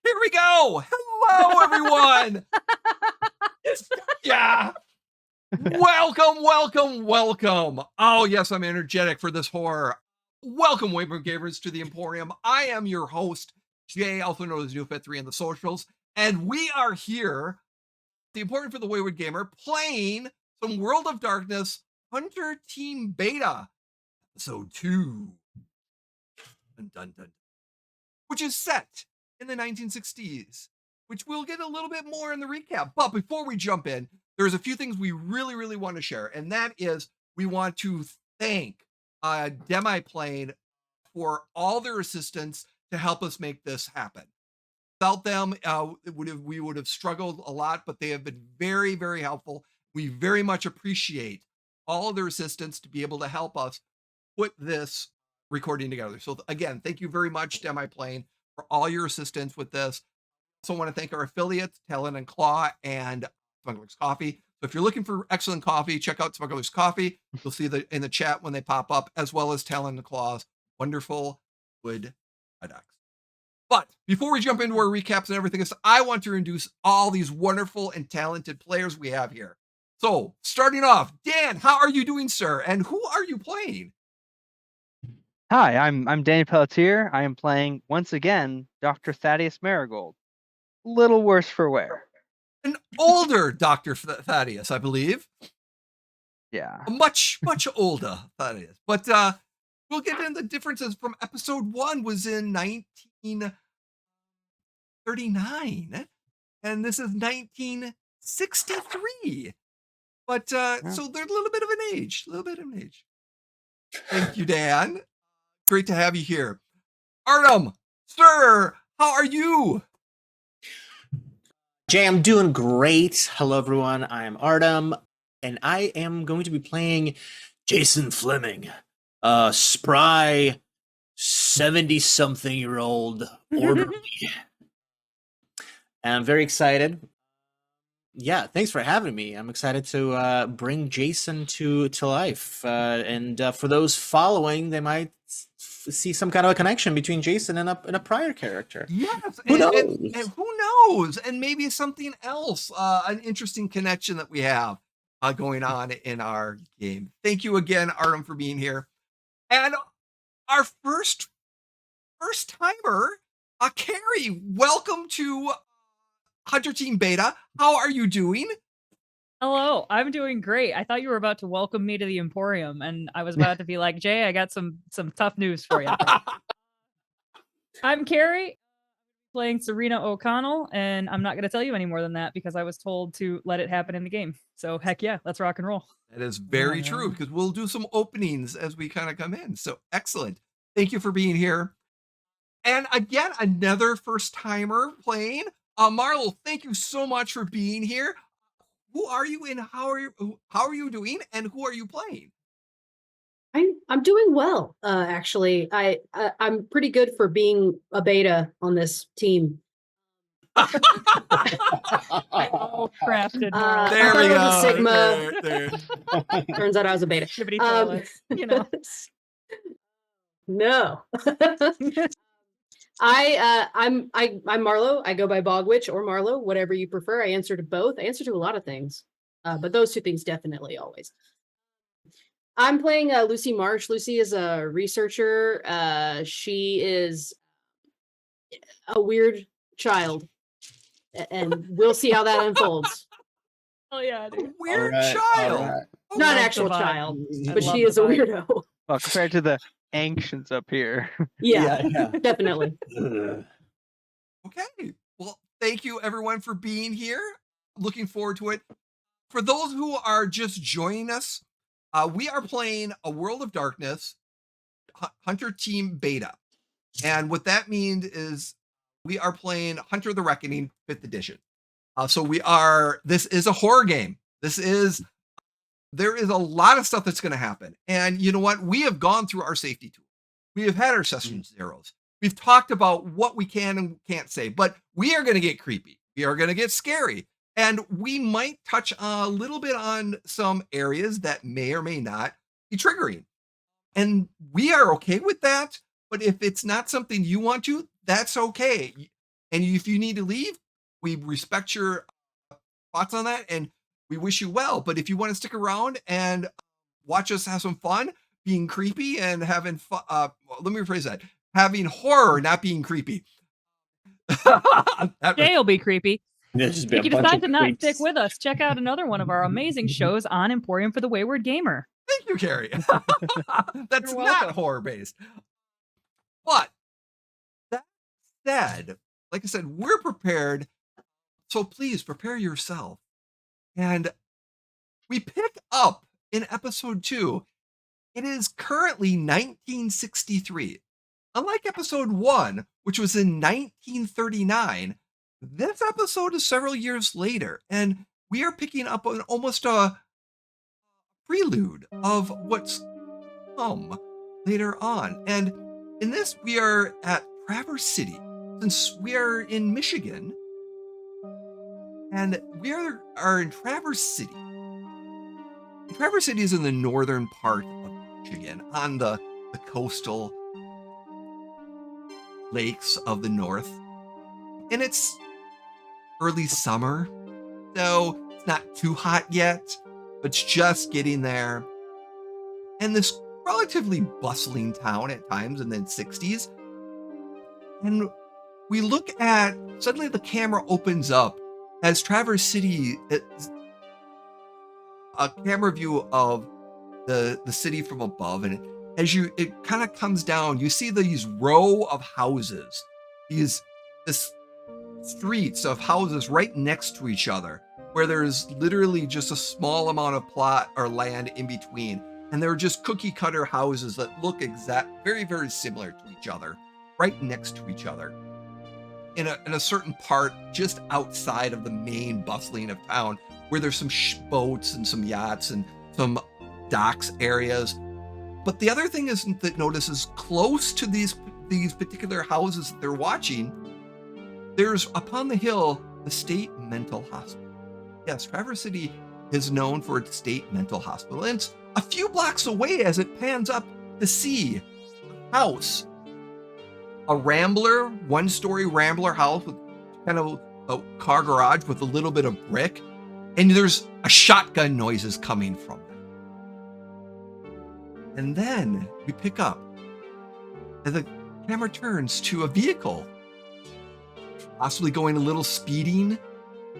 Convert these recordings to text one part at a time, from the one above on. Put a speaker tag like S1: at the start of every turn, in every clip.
S1: Here we go. Hello, everyone. Yeah. Welcome. Oh, yes, I'm energetic for this horror. Welcome, Wayward Gamers, to the Emporium. I am your host, Jay, also known as NewFit3 in the socials, and we are here, the Emporium for the Wayward Gamer, playing some World of Darkness Hunter Team Beta, Episode 2. Dun, dun, dun. Which is set in the 1960s, which we'll get a little bit more in the recap. But before we jump in, there's a few things we really want to share, and that is we want to thank Demiplane for all their assistance to help us make this happen. Without them, we would have struggled a lot, but they have been very helpful. We very much appreciate all of their assistance to be able to help us put this recording together. So again, thank you very much, Demiplane, for all your assistance with this. Also want to thank our affiliates, Talon and Claw and Smuggler's Coffee. So if you're looking for excellent coffee, check out Smuggler's Coffee. You'll see that in the chat when they pop up, as well as Talon and Claw's wonderful wood products. But before we jump into our recaps and everything else, I want to introduce all these wonderful and talented players we have here. So starting off, Dan, how are you doing, sir? And who are you playing?
S2: Hi, I'm Danny Pelletier. I am playing, once again, Dr. Thaddeus Marigold. Little worse for wear.
S1: An older Dr. Thaddeus, I believe.
S2: Yeah.
S1: A much older Thaddeus. But we'll get into the differences from episode 1 was in 1939. And this is 1963. But so they're a little bit of an age. Thank you, Dan. Great to have you here. Artem, sir, how are you?
S3: Jay, I'm doing great. Hello, everyone. I am Artem, and I am going to be playing Jason Fleming, a spry 70-something-year-old orderly. And I'm very excited. Yeah, thanks for having me. I'm excited to bring Jason to life. And for those following, they might see some kind of a connection between Jason and a prior character.
S1: Yes,
S3: Who knows?
S1: And who knows? And maybe something else, an interesting connection that we have going on in our game. Thank you again, Artem, for being here. And our first timer, Carrie, welcome to Hunter Team Beta. How are you doing?
S4: Hello, I'm doing great. I thought you were about to welcome me to the Emporium, and I was about to be like, Jay, I got some tough news for you. I'm Carrie, playing Serena O'Connell, and I'm not going to tell you any more than that because I was told to let it happen in the game. So heck yeah, let's rock and roll.
S1: That is very true, because we'll do some openings as we kind of come in. So excellent. Thank you for being here. And again, another first timer playing. Marlo, thank you so much for being here. Who are you and how are you doing and who are you playing?
S5: I'm doing well, actually. I'm pretty good for being a beta on this team.
S4: Oh, crafted.
S1: There we go.
S5: Sigma.
S1: There.
S5: Turns out I was a beta.
S4: You know.
S5: No. I'm Marlo. I go by Bogwitch or Marlo, whatever you prefer. I answer to both. I answer to a lot of things, but those two things definitely always. I'm playing Lucy Marsh. Lucy is a researcher. She is a weird child. And we'll see how that unfolds.
S4: Oh yeah,
S1: A
S4: dude.
S1: weird
S3: Alright,
S1: child.
S3: alright.
S1: Oh,
S5: Not an
S4: Love
S5: actual
S4: the vibe.
S5: child,
S4: I
S5: but
S4: love
S5: she
S4: the
S5: is a
S4: vibe.
S5: weirdo.
S2: Well, compared to the ancients up here.
S5: Yeah, definitely.
S1: Okay. Well, thank you everyone for being here. Looking forward to it. For those who are just joining us, we are playing A World of Darkness Hunter Team Beta. And what that means is we are playing Hunter the Reckoning 5th edition. This is a horror game. There is a lot of stuff that's going to happen. And you know what? We have gone through our safety tool. We have had our session zeros. We've talked about what we can and can't say, but we are going to get creepy. We are going to get scary. And we might touch a little bit on some areas that may or may not be triggering. And we are okay with that. But if it's not something you want to, that's okay. And if you need to leave, we respect your thoughts on that and we wish you well. But if you want to stick around and watch us have some fun, being creepy and having fun, let me rephrase that: having horror, not being creepy.
S4: Jay will be creepy.
S3: There's just been
S4: If
S3: a
S4: you
S3: bunch
S4: decide
S3: of
S4: to not
S3: creeps.
S4: stick with us, check out another one of our amazing shows on Emporium for the Wayward Gamer.
S1: Thank you, Carrie. That's
S4: You're
S1: not
S4: welcome.
S1: horror based. But that said, like I said, we're prepared. So please prepare yourself. And we pick up in episode 2. It is currently 1963. Unlike episode 1, which was in 1939, this episode is several years later, and we are picking up on almost a prelude of what's come later on. And in this, we are at Traverse City. Since we are in Michigan, and we are in Traverse City. Traverse City is in the northern part of Michigan, on the coastal lakes of the north. And it's early summer, so it's not too hot yet, but it's just getting there. And this relatively bustling town at times in the 60s. And we look at, suddenly the camera opens up as Traverse City, it's a camera view of the city from above, and it kind of comes down, you see these row of houses, this streets of houses right next to each other, where there's literally just a small amount of plot or land in between, and they're just cookie cutter houses that look very, very similar to each other, right next to each other, in a certain part just outside of the main bustling of town, where there's some boats and some yachts and some docks areas. But the other thing is that notices close to these particular houses that they're watching, there's upon the hill the state mental hospital. Yes, Traverse City is known for its state mental hospital, and it's a few blocks away as it pans up to see a house, a Rambler, one-story Rambler house with kind of a car garage with a little bit of brick, and there's a shotgun noises coming from them. And then we pick up, and the camera turns to a vehicle, possibly going a little speeding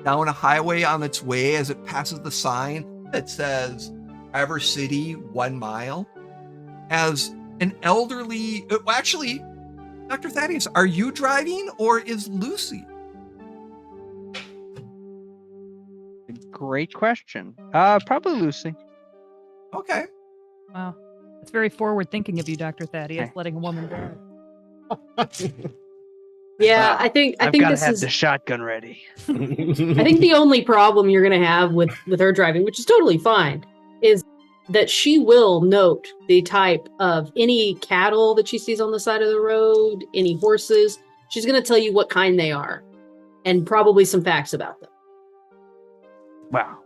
S1: down a highway on its way as it passes the sign that says Traverse City 1 mile. As an elderly, actually, Dr. Thaddeus, are you driving or is Lucy?
S2: Great question. Probably Lucy.
S1: Okay.
S4: Wow. It's very forward thinking of you, Dr. Thaddeus,
S2: Hey.
S4: letting a woman drive.
S5: Yeah,
S2: Wow.
S5: I think
S2: I've got to
S5: this
S2: have
S5: is.
S2: the shotgun ready.
S5: I think the only problem you're going to have with her driving, which is totally fine, is that she will note the type of any cattle that she sees on the side of the road, any horses. She's going to tell you what kind they are, and probably some facts about them.
S2: Wow.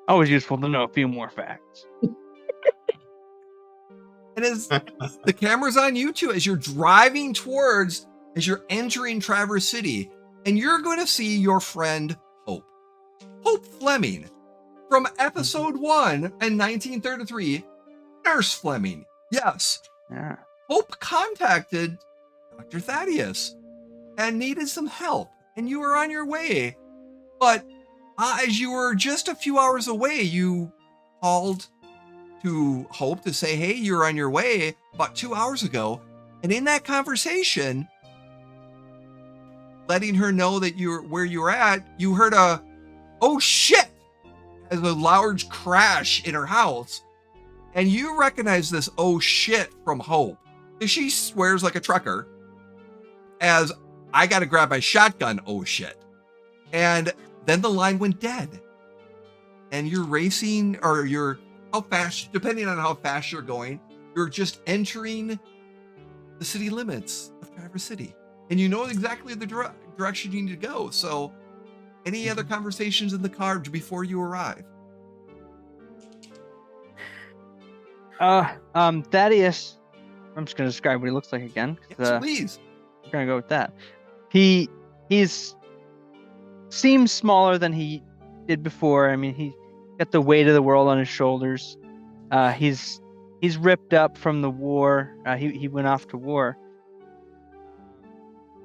S2: Always useful to know a few more facts.
S1: And as the camera's on you too, as you're driving as you're entering Traverse City, and you're going to see your friend Hope Fleming from episode 1 in 1933, Nurse Fleming. Yes,
S2: Yeah.
S1: Hope contacted Dr. Thaddeus and needed some help. and you were on your way. But as you were just a few hours away, you called to Hope to say, hey, you're on your way about 2 hours ago. And in that conversation, letting her know that you're where you were at, you heard a, oh shit, as a large crash in her house. And you recognize this oh shit from Hope. She swears like a trucker as I got to grab my shotgun, oh shit. And then the line went dead. And you're racing, or you're how fast, depending on how fast you're going, you're just entering the city limits of Traverse City. And you know exactly the direction you need to go. So any other conversations in the car before you arrive?
S2: Thaddeus, I'm just going to describe what he looks like again.
S1: Yes, please.
S2: We're going to go with that. He's seems smaller than he did before. I mean, he got the weight of the world on his shoulders. He's ripped up from the war. He went off to war,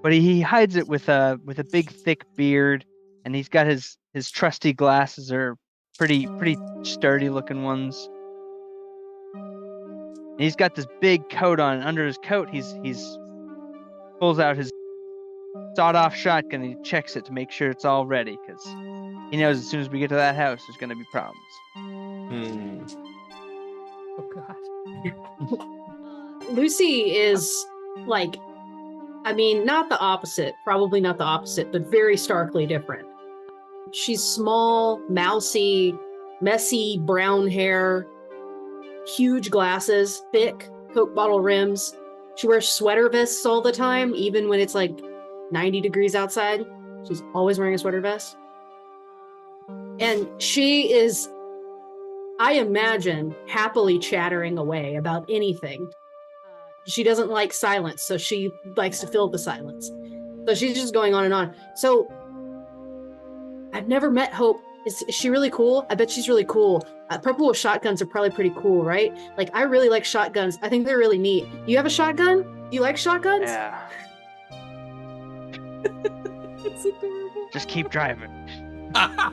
S2: but he hides it with a big thick beard, and he's got his trusty glasses, are pretty sturdy looking ones. And he's got this big coat on. Under his coat, he's pulls out his sawed-off shotgun and he checks it to make sure it's all ready, because he knows as soon as we get to that house, there's going to be problems.
S4: Oh God.
S5: Lucy is like, I mean, not the opposite, probably not the opposite, but very starkly different. She's small, mousy, messy brown hair, huge glasses, thick Coke bottle rims. She wears sweater vests all the time, even when it's like 90 degrees outside. She's always wearing a sweater vest. And she is, I imagine, happily chattering away about anything. She doesn't like silence, so she likes to fill the silence. So she's just going on and on. So I've never met Hope. Is she really cool? I bet she's really cool. Purple with shotguns are probably pretty cool, right? Like, I really like shotguns. I think they're really neat. You have a shotgun? Do you like shotguns?
S2: Yeah.
S4: It's adorable.
S2: Just keep driving.
S4: I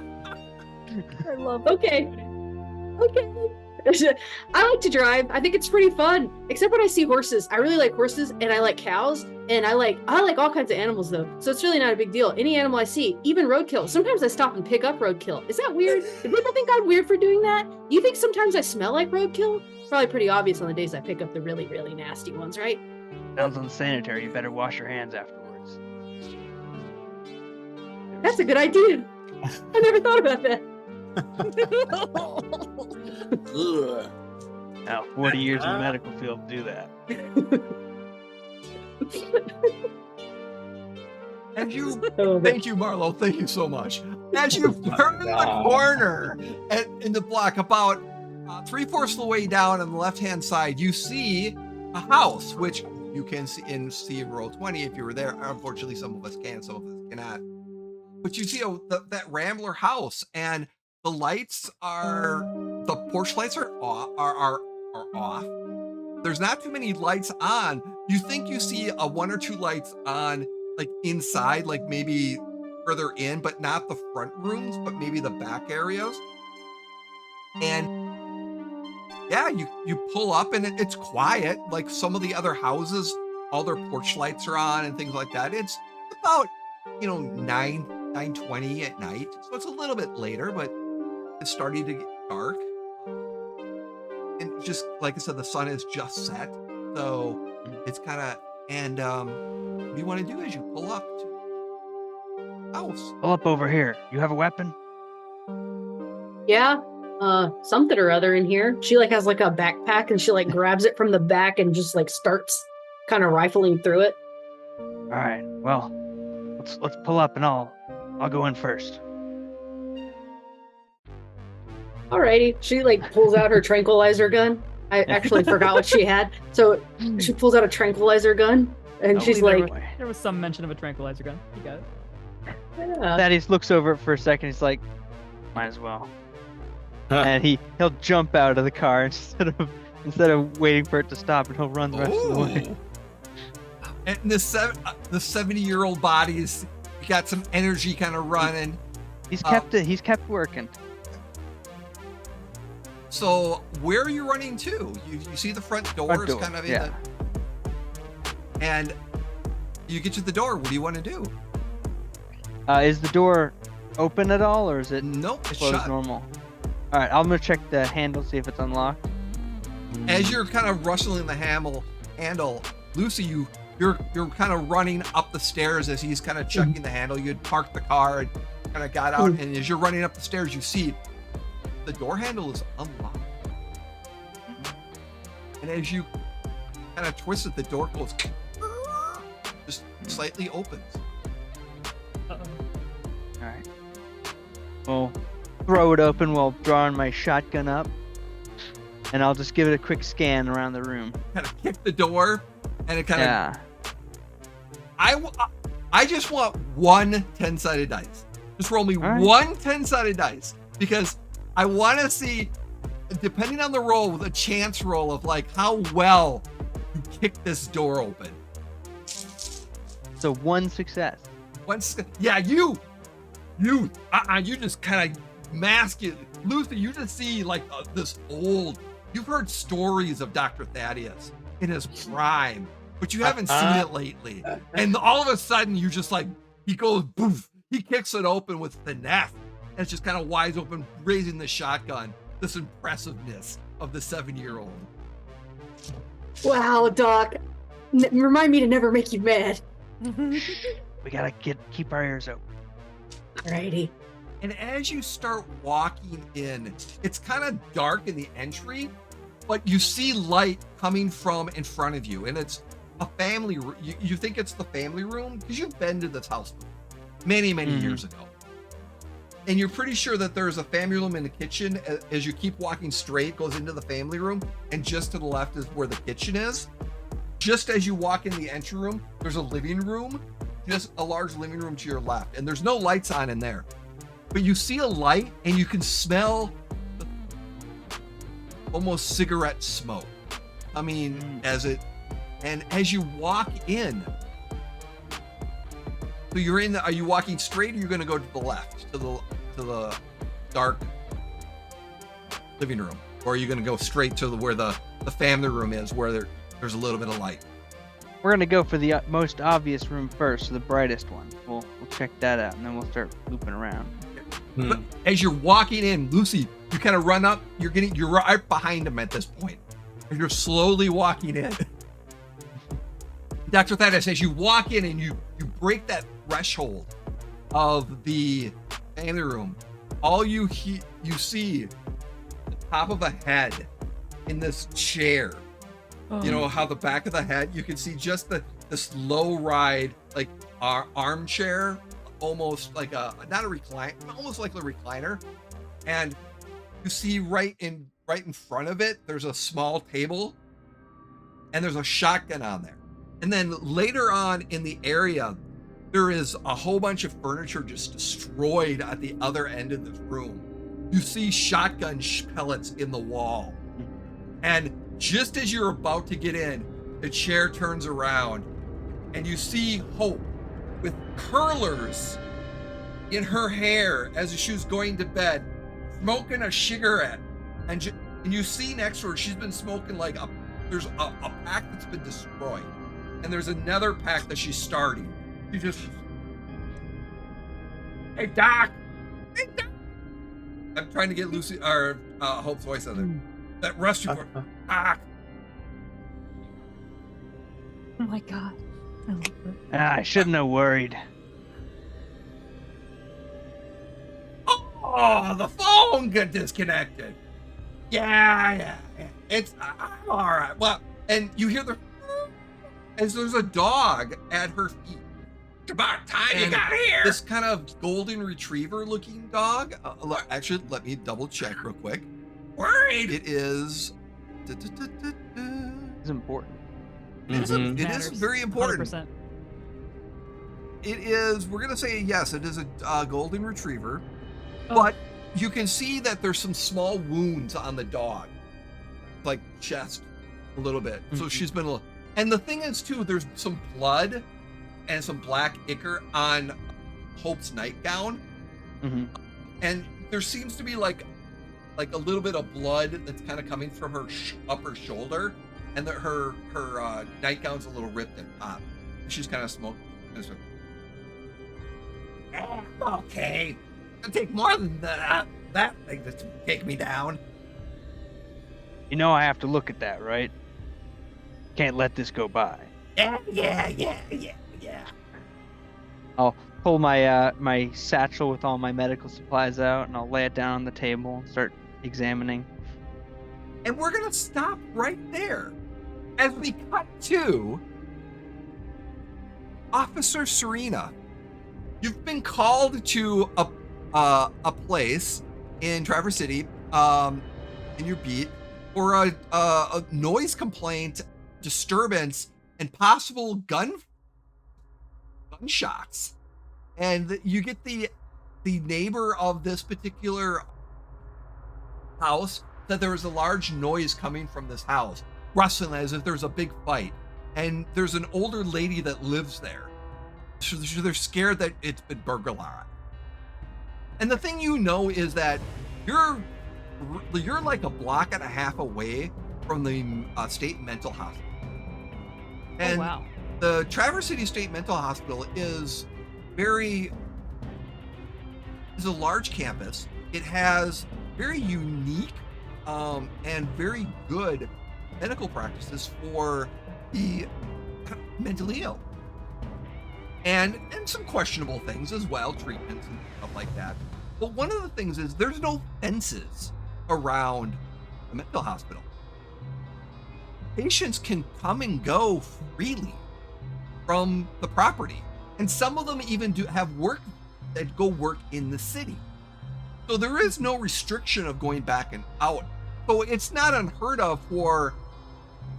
S4: love
S5: Okay. I like to drive. I think it's pretty fun. Except when I see horses. I really like horses, and I like cows, and I like all kinds of animals though. So it's really not a big deal. Any animal I see, even roadkill. Sometimes I stop and pick up roadkill. Is that weird? Do people think I'm weird for doing that? Do you think sometimes I smell like roadkill? Probably pretty obvious on the days I pick up the really, really nasty ones, right?
S2: Sounds unsanitary. You better wash your hands afterwards.
S5: That's a good idea. I never thought about that.
S3: Ugh.
S2: Now, 40 years in the medical field do that.
S1: And you,
S5: Oh,
S1: thank you, Marlo. Thank you so much. As you turn the corner in the block, about 3/4 of the way down on the left-hand side, you see a house, which you can see in row 20 if you were there. Unfortunately, some of us can, some of us cannot. But you see that Rambler house, and the lights the porch lights are off. There's not too many lights on. You think you see a 1 or 2 lights on, like inside, like maybe further in, but not the front rooms, but maybe the back areas. And yeah, you pull up and it's quiet. Like some of the other houses, all their porch lights are on and things like that. It's about 9:20 at night, so it's a little bit later, but it's starting to get dark. And just like I said, the sun is just set, so it's kind of. And what you want to do is you pull up to the house.
S2: Pull up over here. You have a weapon?
S5: Yeah, something or other in here. She like has like a backpack, and she like grabs it from the back and just like starts kind of rifling through it.
S2: All right. Well, let's pull up, and I'll go in first.
S5: Alrighty. She like pulls out her tranquilizer gun. I actually forgot what she had. So she pulls out a tranquilizer gun, and she's like,
S4: There was some mention of a tranquilizer gun. You got it.
S5: yeah.
S2: Thaddeus looks over it for a second. He's like, might as well. And he'll jump out of the car instead of waiting for it to stop, and he'll run the rest of the way.
S1: And the 70-year-old body is You got some energy kind of running.
S2: He's kept it. He's kept working.
S1: So where are you running to? You see the front door is kind of in the, and you get to the door. What do you want to do?
S2: Is the door open at all, or is it
S1: Nope, it's
S2: closed
S1: shut.
S2: normal? All right, I'm gonna check the handle, see if it's unlocked.
S1: As you're kind of rustling the handle, Lucy, you're kind of running up the stairs as he's kind of checking the handle. You'd parked the car and kind of got out, and as you're running up the stairs, you see the door handle is unlocked. And as you kind of twist it, the door goes just slightly opens.
S4: Uh-oh.
S2: All right. We'll throw it open while drawing my shotgun up, and I'll just give it a quick scan around the room.
S1: Kind of kick the door, and it kind of.
S2: Yeah.
S1: I just want one 10-sided dice. Just roll me
S2: right.
S1: one 10-sided dice, because I want to see, depending on the roll, with a chance roll of like how well you kick this door open.
S2: So one success.
S1: Yeah, you just kind of mask it. Lucy, you just see like this old, you've heard stories of Dr. Thaddeus in his prime, but you haven't seen it lately. And all of a sudden you just like, he goes boof, he kicks it open with finesse. And it's just kind of wide open, raising the shotgun. This impressiveness of the 7-year-old.
S5: Wow, Doc. Remind me to never make you mad.
S2: We gotta keep our ears open.
S5: Alrighty.
S1: And as you start walking in, it's kind of dark in the entry, but you see light coming from in front of you. And it's a family room. You think it's the family room because you've been to this house many years ago. And you're pretty sure that there's a family room in the kitchen. As you keep walking straight, it goes into the family room. And just to the left is where the kitchen is. Just as you walk in the entry room, there's a living room, just a large living room to your left. And there's no lights on in there. But you see a light and you can smell almost cigarette smoke. I mean, and as you walk in, so you're in are you walking straight or are you going to go to the left, to the dark living room? Or are you going to go straight to where the family room is, where there's a little bit of light?
S2: We're gonna go for the most obvious room first, so the brightest one. We'll check that out, and then we'll start looping around.
S1: But as you're walking in, Lucy, you kind of run up. You're right behind him at this point, and you're slowly walking in. Dr. Thaddeus, as you walk in and you break that threshold of the family room, all you see the top of a head in this chair. You know how the back of the head, you can see just this low ride, like armchair, almost like not a recliner, almost like a recliner. And you see right in front of it, there's a small table and there's a shotgun on there. And then later on in the area, there is a whole bunch of furniture just destroyed at the other end of this room. You see shotgun pellets in the wall. And just as you're about to get in, the chair turns around and you see Hope with curlers in her hair as she was going to bed, smoking a cigarette. And you see next to her, she's been smoking like there's a pack that's been destroyed. And there's another pack that she's starting. She just, hey, Doc. Hey, Doc. I'm trying to get Lucy, or Hope's voice out there. That rusty part. Doc.
S4: Oh my god.
S2: I shouldn't have worried.
S1: Oh, the phone got disconnected. Yeah. I'm all right. Well, and you hear as there's a dog at her feet. It's about time you got here. This kind of golden retriever looking dog. Actually, let me double check real quick. Worried. It is.
S2: It's important.
S1: It is very important.
S4: 100%.
S1: It is. We're gonna say yes. It is a golden retriever,
S4: Oh.
S1: but you can see that there's some small wounds on the dog, like chest, a little bit. So she's been a little. And the thing is too, there's some blood and some black ichor on Hope's nightgown,
S2: Mhm.
S1: and there seems to be like a little bit of blood that's kind of coming from her upper shoulder, and that her nightgown's a little ripped and popped. She's kind of smoking. Okay, it'll take more than that thing to take me down.
S2: You know I have to look at that, right? Can't let this go by.
S1: Yeah.
S2: I'll pull my my satchel with all my medical supplies out, and I'll lay it down on the table and start examining.
S1: And we're gonna stop right there as we cut to Officer Serena. You've been called to a place in Traverse City, in your beat, for a noise complaint, disturbance, and possible gunshots. And you get the neighbor of this particular house that there was a large noise coming from this house, rustling as if there's a big fight. And there's an older lady that lives there. So they're scared that it's been burglarized. And the thing you know is that you're like a block and a half away from the state mental hospital. And
S4: Oh, wow.
S1: the Traverse City State Mental Hospital is a large campus. It has very unique and very good medical practices for the mentally ill, and some questionable things as well, treatments and stuff like that. But one of the things is there's no fences around the mental hospital. Patients can come and go freely from the property, and some of them even have work that go work in the city. So there is no restriction of going back and out. So it's not unheard of for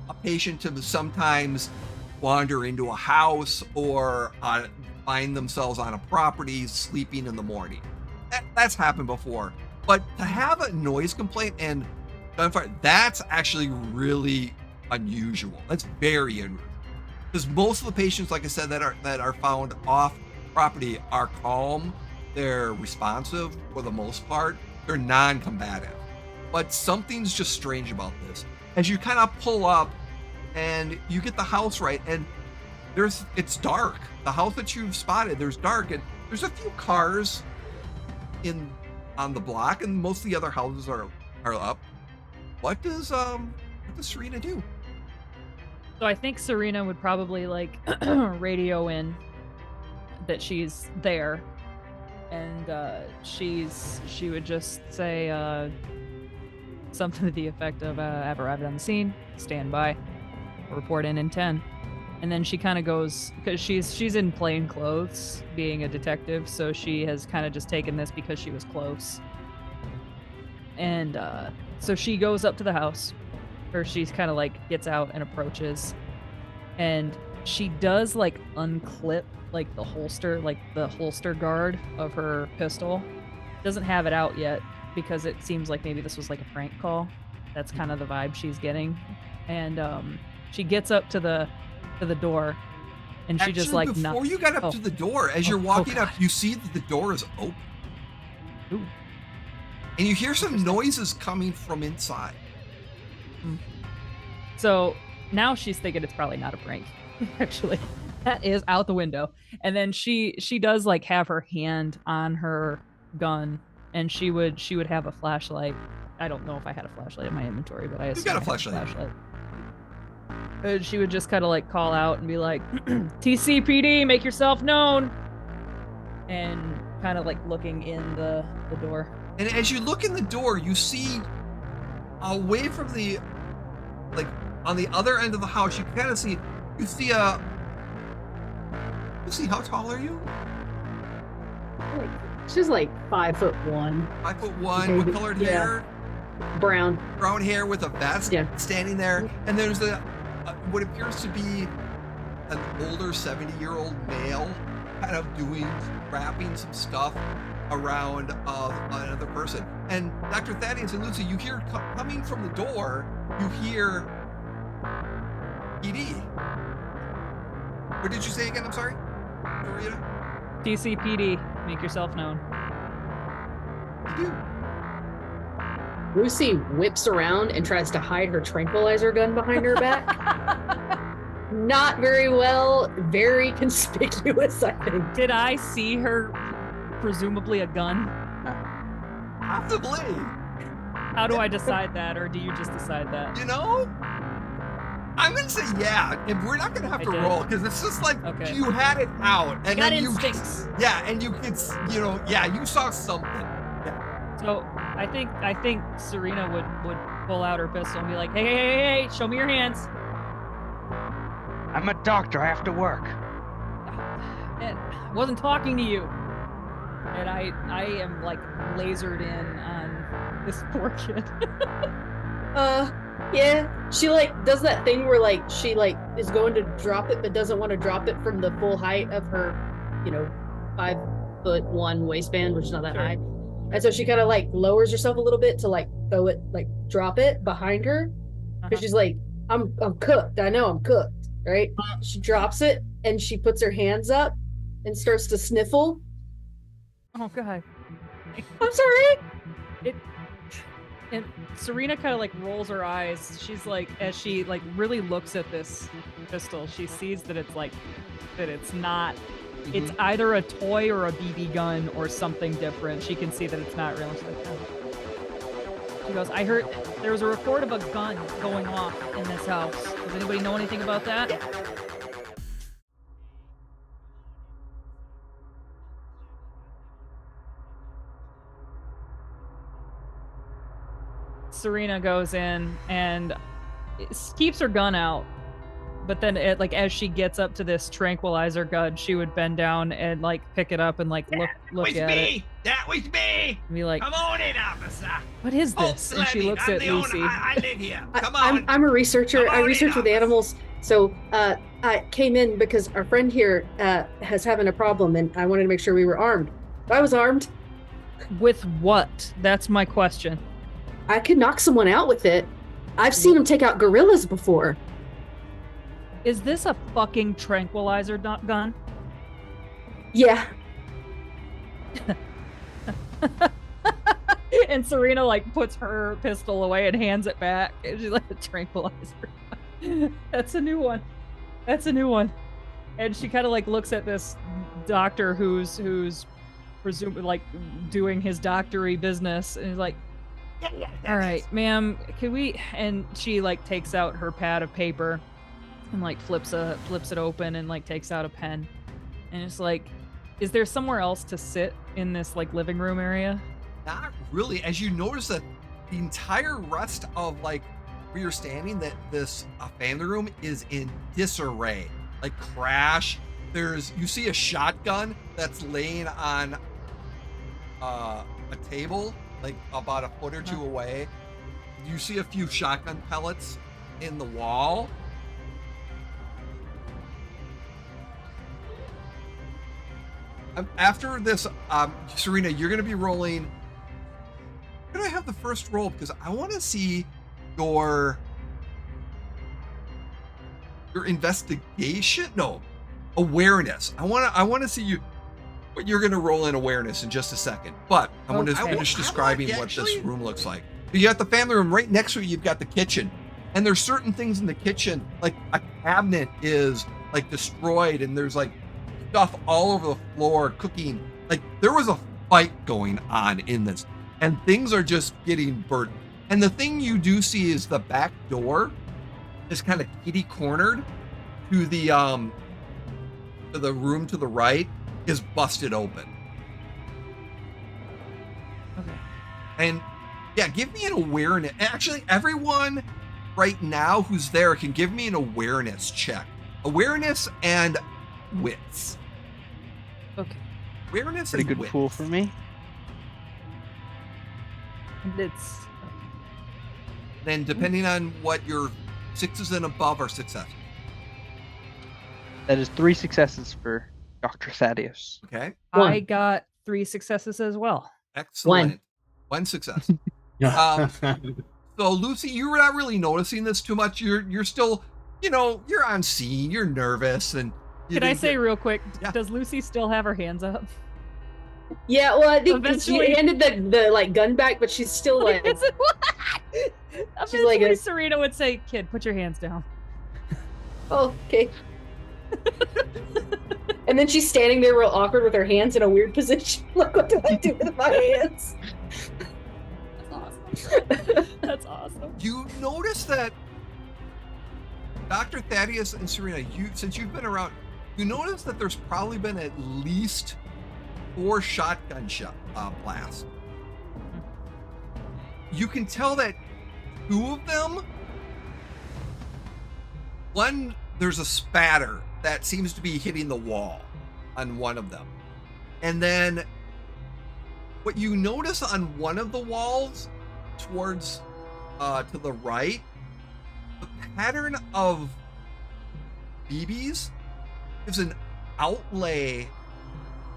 S1: a patient to sometimes wander into a house or find themselves on a property sleeping in the morning. That's happened before. But to have a noise complaint and gunfire, that's actually really unusual. That's very unusual. Because most of the patients, like I said, that are found off property are calm, they're responsive for the most part, they're non-combative. But something's just strange about this. As you kind of pull up and you get the house right, and it's dark. The house that you've spotted, there's dark, and there's a few cars on the block, and most of the other houses are up. What does Serena do?
S4: So I think Serena would probably like radio in that she's there, and she would just say something to the effect of "I've arrived on the scene. Stand by. Report in 10." And then she kind of goes, because she's in plain clothes, being a detective, so she has kind of just taken this because she was close. And so she goes up to the house, or she's kind of like gets out and approaches, and she does like unclip like the holster guard of her pistol. Doesn't have it out yet because it seems like maybe this was like a prank call. That's kind of the vibe she's getting. And she gets up to the door, and she just like
S1: before you got up to the door, as you're walking up, you see that the door is open.
S4: Ooh.
S1: And you hear some noises coming from inside.
S4: So now she's thinking it's probably not a prank. Actually, that is out the window. And then she does like have her hand on her gun, and she would have a flashlight. I don't know if I had a flashlight in my inventory, but I assume
S1: got a
S4: I had
S1: flashlight.
S4: And she would just kind of like call out and be like, "TCPD, make yourself known," and kind of like looking in the door.
S1: And as you look in the door, you see away from the, like on the other end of the house, you kind of see, how tall are you?
S5: She's like 5'1".
S1: 5'1", with colored hair,
S5: Brown
S1: hair with a vest, standing there. And there's what appears to be an older 70-year-old male kind of wrapping some stuff around another person. And Dr. Thaddeus and Lucy, you hear coming from the door, you hear PD. What did you say again? I'm sorry, Maria?
S4: TCPD, make yourself known.
S1: You do.
S5: Lucy whips around and tries to hide her tranquilizer gun behind her back. Not very well, very conspicuous, I think.
S4: Did I see her? Presumably a gun.
S1: Possibly.
S4: How do I decide that, or do you just decide that?
S1: You know, I'm gonna say yeah, and we're not gonna have
S4: I
S1: to
S4: did.
S1: roll because it's just like
S4: Okay.
S1: you had it out, and
S4: Got
S1: then you,
S4: instincts.
S1: yeah, and you could, you saw something.
S4: So I think Serena would pull out her pistol and be like, hey, show me your hands.
S2: I'm a doctor. I have to work.
S4: And I wasn't talking to you. And I am like lasered in on this poor kid.
S5: Yeah. She like does that thing where like she like is going to drop it but doesn't want to drop it from the full height of her, 5'1" waistband, which is not that
S4: Sure.
S5: high. And so she kind of like lowers herself a little bit to like throw it, like drop it behind her. Because she's like, I'm cooked. I know I'm cooked, right? She drops it and she puts her hands up and starts to sniffle.
S4: Oh god.
S5: I'm sorry.
S4: And Serena kind of like rolls her eyes. She's like, as she like really looks at this pistol, she sees that it's not. It's either a toy or a BB gun or something different. She can see that it's not real. She's like, oh. She goes, I heard there was a report of a gun going off in this house. Does anybody know anything about that?
S5: Yeah.
S4: Serena goes in and keeps her gun out, but then as she gets up to this tranquilizer gun, she would bend down and like pick it up and like look at it
S1: That was me.
S4: and be like,
S1: Come on in, officer.
S4: what is this? And she looks at Lucy.
S1: I live here. Come on.
S5: I'm a researcher.
S1: Come
S5: I
S1: on
S5: research
S1: in,
S5: with
S1: officer.
S5: animals. So I came in because our friend here has having a problem, and I wanted to make sure we were armed. I was armed.
S4: With what? That's my question.
S5: I could knock someone out with it. I've seen them take out gorillas before.
S4: Is this a fucking tranquilizer gun?
S5: Yeah.
S4: And Serena like puts her pistol away and hands it back. And she's like, a tranquilizer gun. That's a new one. And she kind of like looks at this doctor who's presumably like doing his doctory business, and he's like, all right, ma'am, can we? And she like takes out her pad of paper and like flips it open and like takes out a pen, and it's like, is there somewhere else to sit in this like living room area?
S1: Not really. As you notice that the entire rest of like where you're standing, that this family room is in disarray, like crash. You see a shotgun that's laying on a table, like about a foot or two away. You see a few shotgun pellets in the wall. After this, Serena, you're going to be rolling. I'm going to have the first roll because I want to see your investigation. No, awareness. I want to see you. But you're going to roll in awareness in just a second. But I want to finish describing what this room looks like. You got the family room right next to it. You've got the kitchen, and there's certain things in the kitchen, like a cabinet is like destroyed, and there's like stuff all over the floor cooking. Like there was a fight going on in this, and things are just getting burnt. And the thing you do see is the back door is kind of kitty cornered to the room to the right is busted open.
S4: Okay.
S1: And yeah, give me an awareness. Actually, everyone right now who's there can give me an awareness check. Awareness and wits.
S4: Okay.
S1: Awareness
S2: Pretty
S1: and
S2: good
S1: wits.
S2: pool for me.
S4: And it's
S1: Then depending on what your sixes and above are success.
S2: That is 3 successes for Dr. Thaddeus.
S1: Okay.
S4: I got 3 successes as well.
S1: Excellent. One success. So Lucy, you're not really noticing this too much. You're still, you're on scene. You're nervous, and You
S4: Can I
S1: didn't
S4: say
S1: get-
S4: real quick?
S1: Yeah.
S4: Does Lucy still have her hands up?
S5: Yeah, well, I think
S4: Eventually-
S5: she handed the like gun back, but she's still like,
S4: It's-
S5: She's like
S4: Eventually,
S5: a-
S4: Serena would say, "Kid, put your hands down."
S5: oh, okay. And then she's standing there real awkward with her hands in a weird position. Like, what do I do with my hands?
S4: That's awesome. That's awesome.
S1: You notice that Dr. Thaddeus and Serena, since you've been around, you notice that there's probably been at least 4 shotgun blasts. You can tell that 2 of them, one, there's a spatter that seems to be hitting the wall on one of them. And then what you notice on one of the walls towards to the right, the pattern of BBs gives an outlay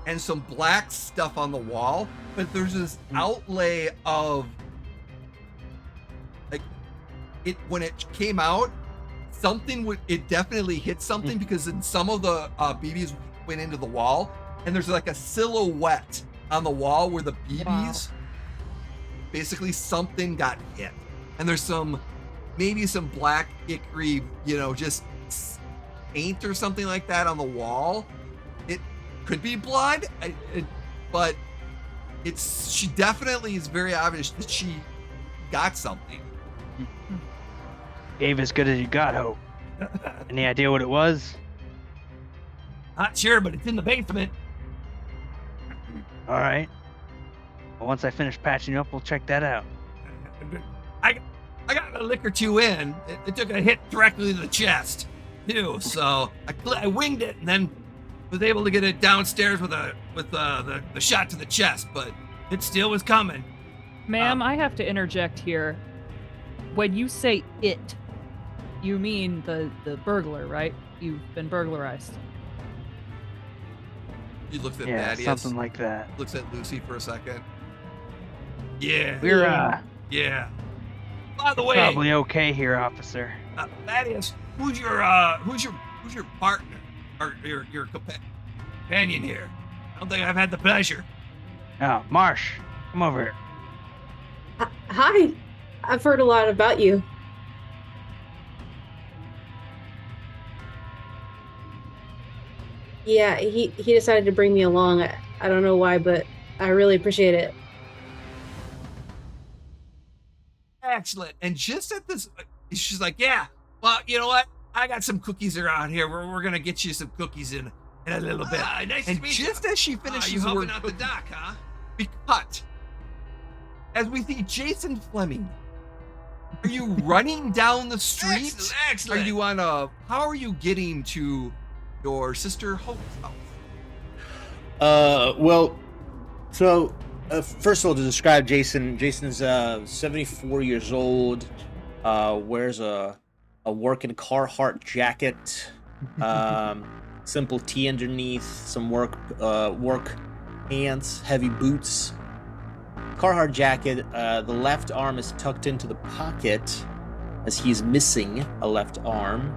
S1: and some black stuff on the wall, but there's this outlay of like it when it came out, it definitely hit something because in some of the BBs went into the wall, and there's like a silhouette on the wall where the BBs basically something got hit, and there's maybe some black ichor, just paint or something like that on the wall. It could be blood, but she definitely is very obvious that she got something.
S2: Gave as good as you got, Hope. Any idea what it was?
S1: Not sure, but it's in the basement.
S2: All right. Well, once I finish patching you up, we'll check that out.
S1: I got a lick or 2 in. It took a hit directly to the chest, too. So I winged it and then was able to get it downstairs with the shot to the chest, but it still was coming.
S4: Ma'am, I have to interject here. When you say it, you mean the burglar, right? You've been burglarized.
S1: He looks at
S2: Yeah,
S1: Thaddeus,
S2: something like that.
S1: looks at Lucy for a second. Yeah,
S2: We're
S1: yeah. By the way,
S2: probably okay here, officer.
S1: Thaddeus, who's your partner or your companion here? I don't think I've had the pleasure.
S2: Oh, Marsh, come over here.
S5: Hi, I've heard a lot about you. Yeah, he decided to bring me along. I don't know why, but I really appreciate it.
S1: Excellent. And just at this, she's like, yeah, well, you know what? I got some cookies around here. We're going to get you some cookies in a little bit.
S6: Nice
S1: And
S6: to meet
S1: just as she finishes
S6: you
S1: the
S6: helping
S1: word
S6: out the
S1: cookie,
S6: doc, huh?
S1: we cut. As we see Jason Fleming. Are you running down the street?
S6: Excellent.
S1: Are you how are you getting to your sister Hope's house?
S3: Well, so first of all, to describe Jason's 74 years old, wears a working Carhartt jacket, simple tee underneath, some work pants, heavy boots. Carhartt jacket. The left arm is tucked into the pocket, as he's missing a left arm.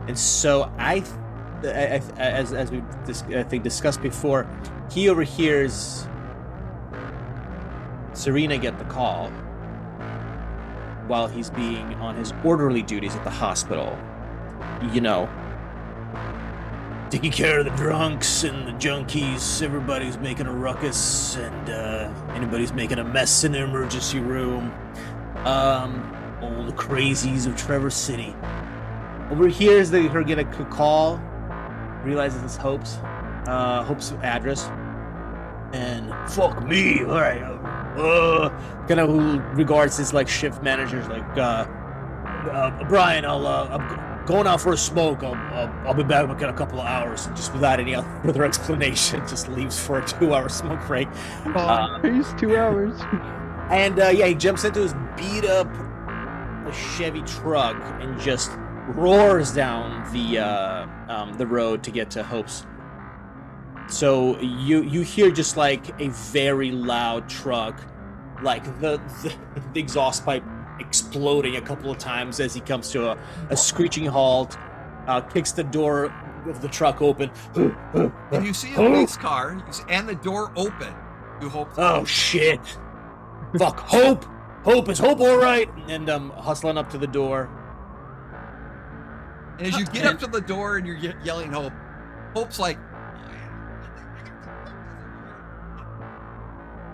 S3: And so as we discussed before, he overhears Serena get the call while he's being on his orderly duties at the hospital. Taking care of the drunks and the junkies. Everybody's making a ruckus, and anybody's making a mess in the emergency room. All the crazies of Trevor City. Overhears her get a call, realizes it's Hope's address, and fuck me, all right. Kind of who regards his like shift managers like Brian. I'm going out for a smoke. I'll be back in a couple of hours, and just without any further explanation, just leaves for a 2-hour smoke break.
S2: He's 2 hours.
S3: And he jumps into his beat up Chevy truck and just roars down the road to get to Hope's. So you hear just like a very loud truck, like the exhaust pipe exploding a couple of times as he comes to a screeching halt. kicks the door of the truck open.
S1: And you see a police car and the door open. You hope.
S3: Oh shit! Fuck, Hope! Is Hope all right? And I'm hustling up to the door.
S1: And as you get up to the door and you're yelling Hope, Hope's like,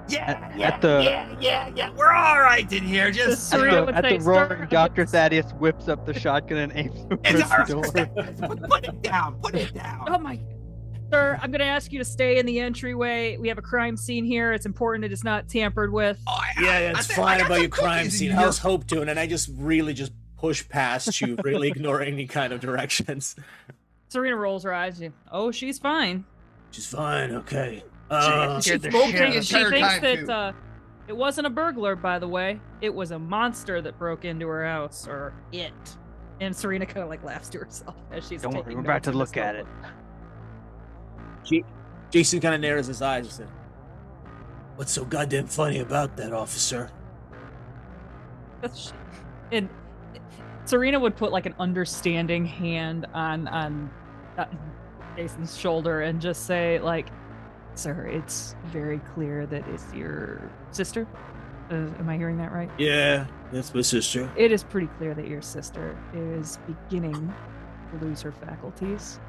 S1: yeah, we're all right in here. Just
S4: Serena would
S2: At
S4: say,
S2: the roaring,
S4: "Sir,
S2: Dr. Thaddeus whips up the shotgun and aims
S1: it's
S2: towards the
S1: ours.
S2: door.
S1: Put it down. Put it down.
S4: Oh my, sir, I'm gonna ask you to stay in the entryway. We have a crime scene here. It's important it is not tampered with."
S1: Oh,
S3: It's
S1: I
S3: fine
S1: got
S3: about
S1: some
S3: your crime
S1: cookies in
S3: scene.
S1: here.
S3: How's Hope doing? And I just really just push past you, really ignoring any kind of directions.
S4: Serena rolls her eyes. Oh, she's fine.
S3: She's fine, okay.
S1: She's
S2: the
S1: smoking
S2: shit.
S1: the
S4: She
S1: entire
S4: thinks
S1: time, too.
S4: that it wasn't a burglar, by the way. It was a monster that broke into her house, or it. And Serena kind of like laughs to herself as she's
S2: Don't worry,
S4: taking
S2: we're about
S4: notes
S2: to
S4: in this
S2: look at it.
S4: notebook.
S3: Jason kind of narrows his eyes and said, "What's so goddamn funny about that, officer?"
S4: And Serena would put like an understanding hand on Jason's shoulder and just say, like, "Sir, it's very clear that it's your sister. Am I hearing that right?
S3: Yeah, that's my sister.
S4: It is pretty clear that your sister is beginning to lose her faculties.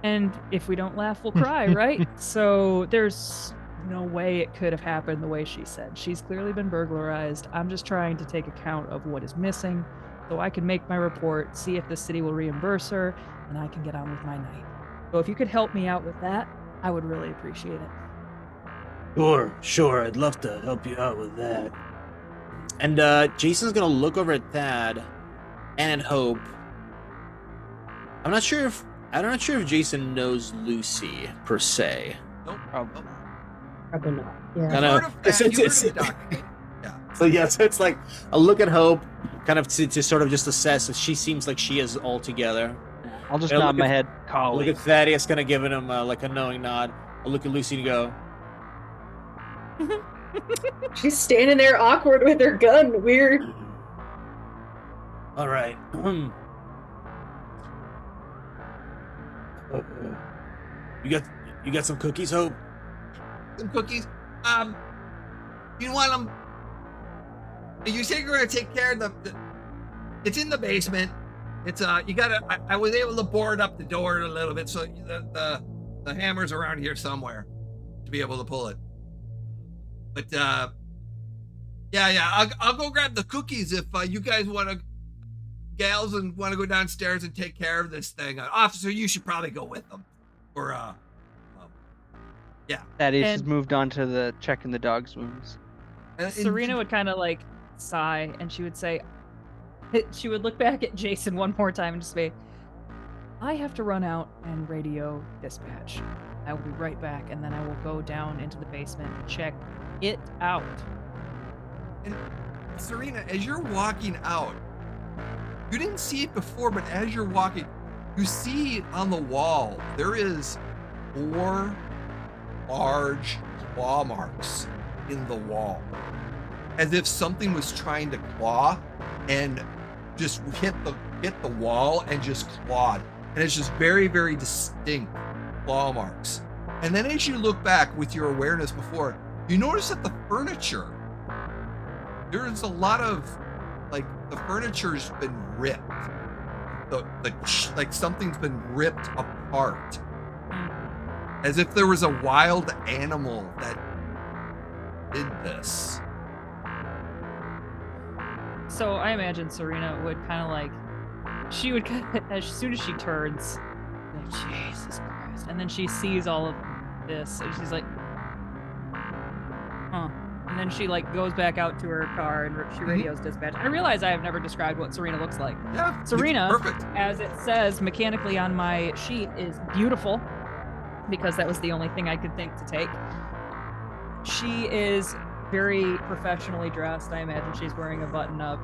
S4: And if we don't laugh, we'll cry, right? So there's no way it could have happened the way she said. She's clearly been burglarized. I'm just trying to take account of what is missing so I can make my report, see if the city will reimburse her, and I can get on with my night. So if you could help me out with that, I would really appreciate it."
S3: Sure, I'd love to help you out with that. And Jason's gonna look over at Thad and at Hope. I'm not sure if Jason knows Lucy per se.
S1: Nope.
S2: Probably.
S5: Probably not. Yeah.
S3: I know.
S1: Heard of that. You heard of the document.
S3: So yeah, so it's like a look at Hope, kind of to sort of just assess if she seems like she is all together.
S2: I'll just
S3: Yeah,
S2: nod
S3: look
S2: my
S3: at-
S2: head,
S3: Look
S2: colleague.
S3: at Thaddeus, kind of giving him like a knowing nod. I'll look at Lucy and go,
S5: She's standing there awkward with her gun. Weird.
S3: "All right. You got some cookies, Hope?"
S1: Some cookies. You want them? You say you're gonna take care of the. It's in the basement. It's you gotta. I was able to board up the door a little bit, so the hammer's around here somewhere to be able to pull it. But yeah, I'll go grab the cookies if you guys want to, gals, and want to go downstairs and take care of this thing. Officer, you should probably go with them. Or yeah.
S2: Thaddeus has
S4: And-
S2: moved on to the checking the dog's wounds.
S4: Serena would kind of like sigh and she would say, she would look back at Jason one more time and just say, "I have to run out and radio dispatch. I will be right back, and then I will go down into the basement and check it out."
S1: And Serena, as you're walking out, you didn't see it before, but as you're walking, you see on the wall there is 4 large claw marks in the wall, as if something was trying to claw and just hit the wall and just clawed. And it's just very, very distinct claw marks. And then as you look back with your awareness before, you notice that the furniture, there's a lot of, like, the furniture's been ripped. Like something's been ripped apart. As if there was a wild animal that did this.
S4: So I imagine Serena would kind of like, she would kind of, as soon as she turns, like, Jesus Christ. And then she sees all of this and she's like, huh. And then she like goes back out to her car and she radios dispatch. I realize I have never described what Serena looks like.
S1: Yeah. it's
S4: Serena,
S1: perfect.
S4: as it says mechanically on my sheet, is beautiful, because that was the only thing I could think to take. She is very professionally dressed. I imagine she's wearing a button up.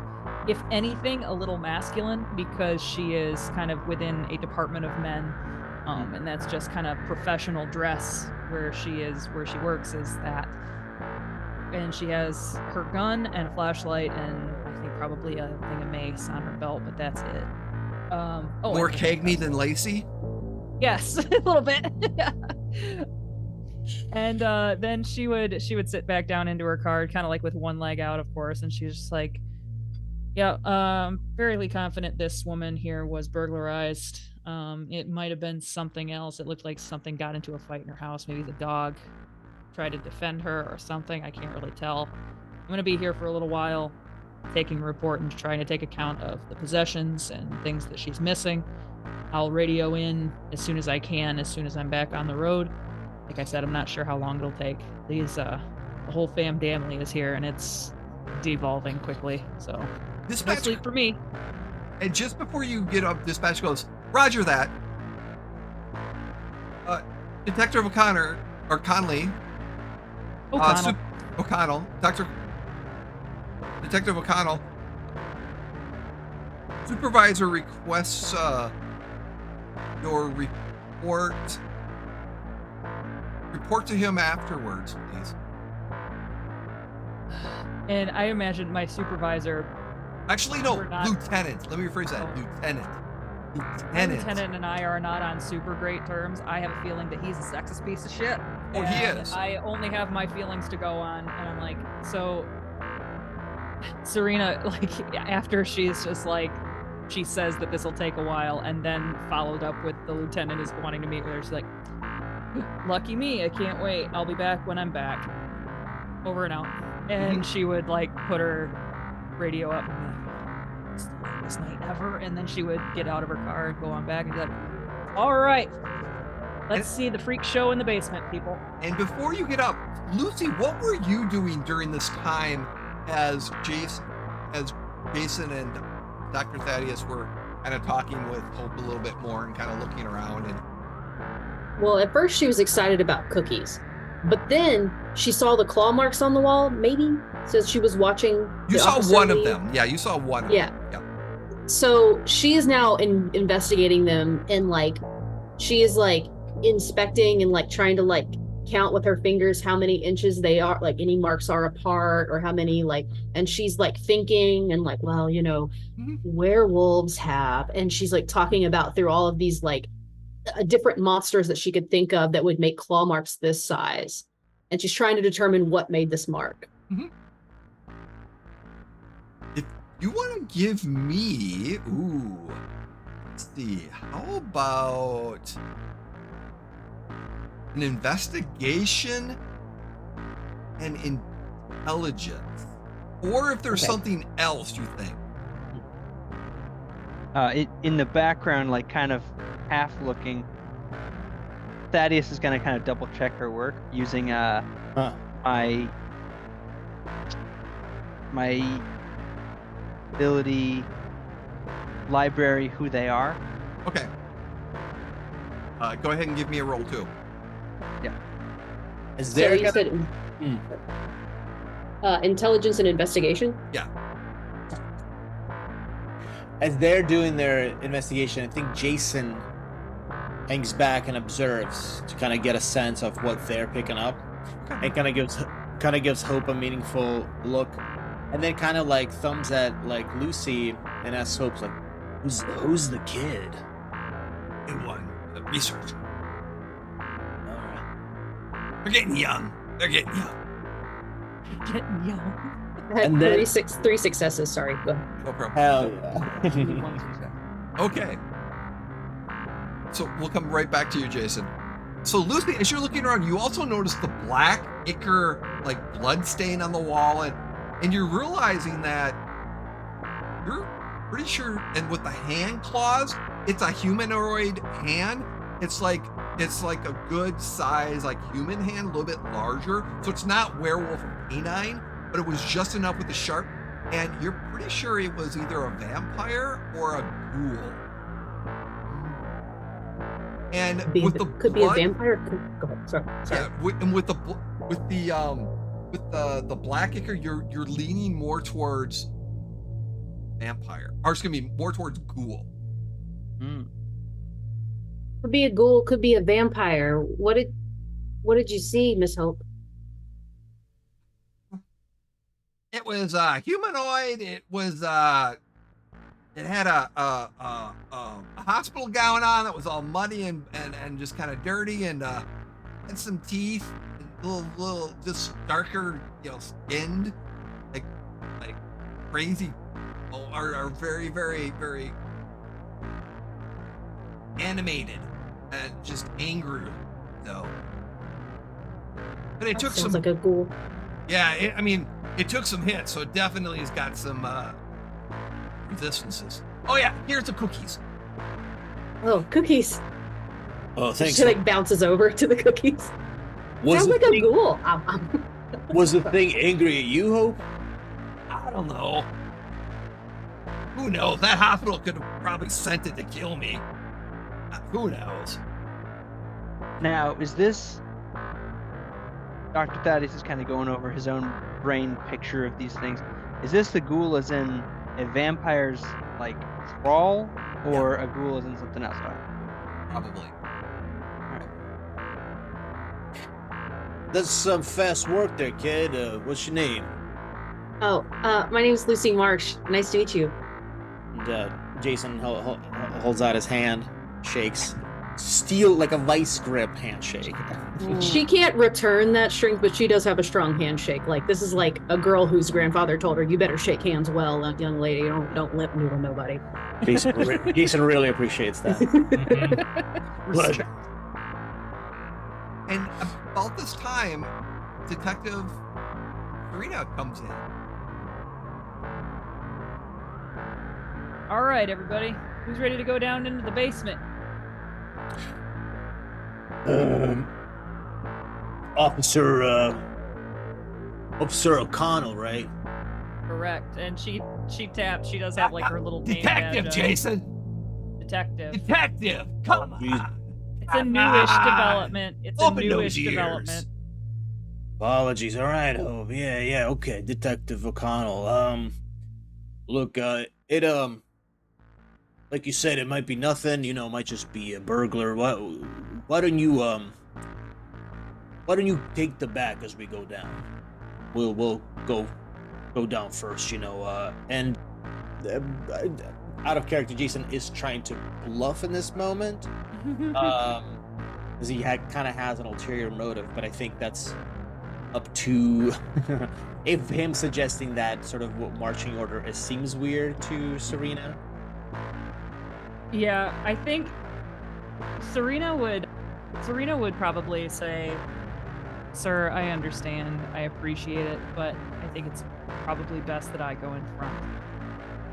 S4: If anything, a little masculine, because she is kind of within a department of men. And that's just kind of professional dress where she works is that. And she has her gun and a flashlight and I think probably a thing of mace on her belt, but that's it.
S1: More
S4: and
S1: Cagney than Lacey?
S4: yes, a little bit. And then she would sit back down into her card, kind of like with one leg out, of course, and she's just like, yeah, fairly confident this woman here was burglarized. It might have been something else. It looked like something got into a fight in her house. Maybe the dog tried to defend her or something. I can't really tell. I'm gonna be here for a little while, taking a report and trying to take account of the possessions and things that she's missing. I'll radio in as soon as I can, as soon as I'm back on the road. Like I said, I'm not sure how long it'll take. The whole family is here, and it's devolving quickly. So no
S1: Dispatch,
S4: sleep for me.
S1: and just before you get up, dispatch goes, Roger that. Detective O'Connor, or Conley,
S4: O'Connell.
S1: O'Connell, Detective O'Connell, supervisor requests your report. Report to him afterwards, please.
S4: And I imagine my supervisor,
S1: Actually, no,
S4: We're not-
S1: lieutenant. Let me rephrase that.
S4: Oh.
S1: Lieutenant.
S4: my lieutenant and I are not on super great terms. I have a feeling that he's a sexist piece of shit.
S1: Oh, he
S4: and
S1: is.
S4: I only have my feelings to go on, and I'm like, so Serena, like, after she's just like, she says that this will take a while, and then followed up with the lieutenant is wanting to meet with her. She's like, lucky me, I can't wait. I'll be back when I'm back. Over and out. And she would like put her radio up and be like, it's the longest night ever. And then she would get out of her car and go on back and be like, all right, let's see the freak show in the basement, people.
S1: And before you get up, Lucy, what were you doing during this time as Jason and Dr. Thaddeus were kind of talking with Hope a little bit more and kind of looking around? And
S5: Well, at first she was excited about cookies, but then she saw the claw marks on the wall, maybe, since she was watching.
S1: you
S5: the
S1: saw
S5: officer
S1: one of
S5: leave.
S1: them. Yeah, you saw one of
S5: Yeah.
S1: them. Yeah.
S5: So she is now investigating them, and like she is like inspecting and like trying to like count with her fingers how many inches they are, like any marks are apart, or how many, like, and she's like thinking and like, well,
S1: Mhm.
S5: werewolves have, and she's like talking about through all of these like different monsters that she could think of that would make claw marks this size, and she's trying to determine what made this mark.
S1: If you want to give me, let's see, how about an investigation and intelligence? Or if there's
S5: Okay.
S1: something else you think.
S2: In the background, like kind of half looking, Thaddeus is gonna kind of double check her work using my ability library, who they are.
S1: Okay. Go ahead and give me a roll too.
S3: Is
S5: So
S3: there
S5: you said intelligence and investigation.
S3: as they're doing their investigation, I think Jason hangs back and observes to kind of get a sense of what they're picking up, and kind of gives Hope a meaningful look, and then kind of like thumbs at like Lucy and asks Hope like, "Who's the kid?"
S1: Good one. The researcher.
S3: All right.
S1: They're getting young.
S4: Getting young.
S5: I had
S3: And then-
S5: three successes. Sorry. Go ahead.
S1: No problem.
S3: Hell yeah.
S1: Okay. So we'll come right back to you, Jason. So Lucy, as you're looking around, you also notice the black ichor like blood stain on the wall, and you're realizing that you're pretty sure, and with the hand claws, it's a humanoid hand. It's like a good size like human hand, a little bit larger. So it's not werewolf or canine, but it was just enough with the sharp, and you're pretty sure it was either a vampire or a ghoul. And with the
S5: Could be a
S1: blood,
S5: vampire. Go ahead. Sorry.
S1: yeah, and with the black ichor, you're leaning more towards vampire, or it's gonna be more towards ghoul.
S5: Could be a ghoul. Could be a vampire. What did you see, Miss Hope?
S1: It was humanoid. It was it had a hospital gown on that was all muddy and just kind of dirty, and had some teeth, and little just darker, skinned, like crazy, are very, very, very animated and just angry though. But it
S5: That
S1: took
S5: sounds
S1: some,
S5: like a ghoul.
S1: yeah. It took some hits, so it definitely has got some resistances. Oh yeah, here's the cookies.
S5: Oh, cookies.
S3: Oh, thanks.
S5: She like bounces over to the cookies.
S3: Was
S5: Sounds
S3: the
S5: like a
S3: thing,
S5: ghoul.
S3: was the thing angry at you, Hope?
S1: I don't know. Who knows? That hospital could have probably sent it to kill me. Who knows?
S2: Now, is this Dr. Thaddeus is kind of going over his own brain picture of these things? Is this the ghoul as in a vampire's like crawl, or a ghoul as in something else?
S1: Probably.
S3: That's some fast work there, kid. What's your name?
S5: Oh, my name's Lucy Marsh. Nice to meet you.
S3: And Jason holds out his hand, shakes. Steel, like a vice grip handshake.
S5: She can't return that strength, but she does have a strong handshake. Like, this is like a girl whose grandfather told her, "You better shake hands well, young lady. Don't lip noodle nobody."
S3: Jason really appreciates that. Pleasure.
S1: And about this time, Detective Serena comes in.
S4: All right, everybody. Who's ready to go down into the basement?
S3: Officer O'Connell, right?
S4: Correct. And she taps. She does have like her little name
S1: Detective
S4: badge.
S1: Jason.
S4: Detective.
S1: Detective, come on.
S4: It's a newish development. It's a
S1: Open those
S4: newish
S1: ears.
S4: development.
S3: Apologies. All right, Hope. Yeah. Okay, Detective O'Connell. Look, like you said, it might be nothing. It might just be a burglar. Why don't you take the back as we go down? We'll go down first. And out of character, Jason is trying to bluff in this moment. Because he kind of has an ulterior motive, but I think that's up to if him suggesting that sort of marching order seems weird to Serena.
S4: Yeah, I think Serena would probably say, "Sir, I understand. I appreciate it, but I think it's probably best that I go in front.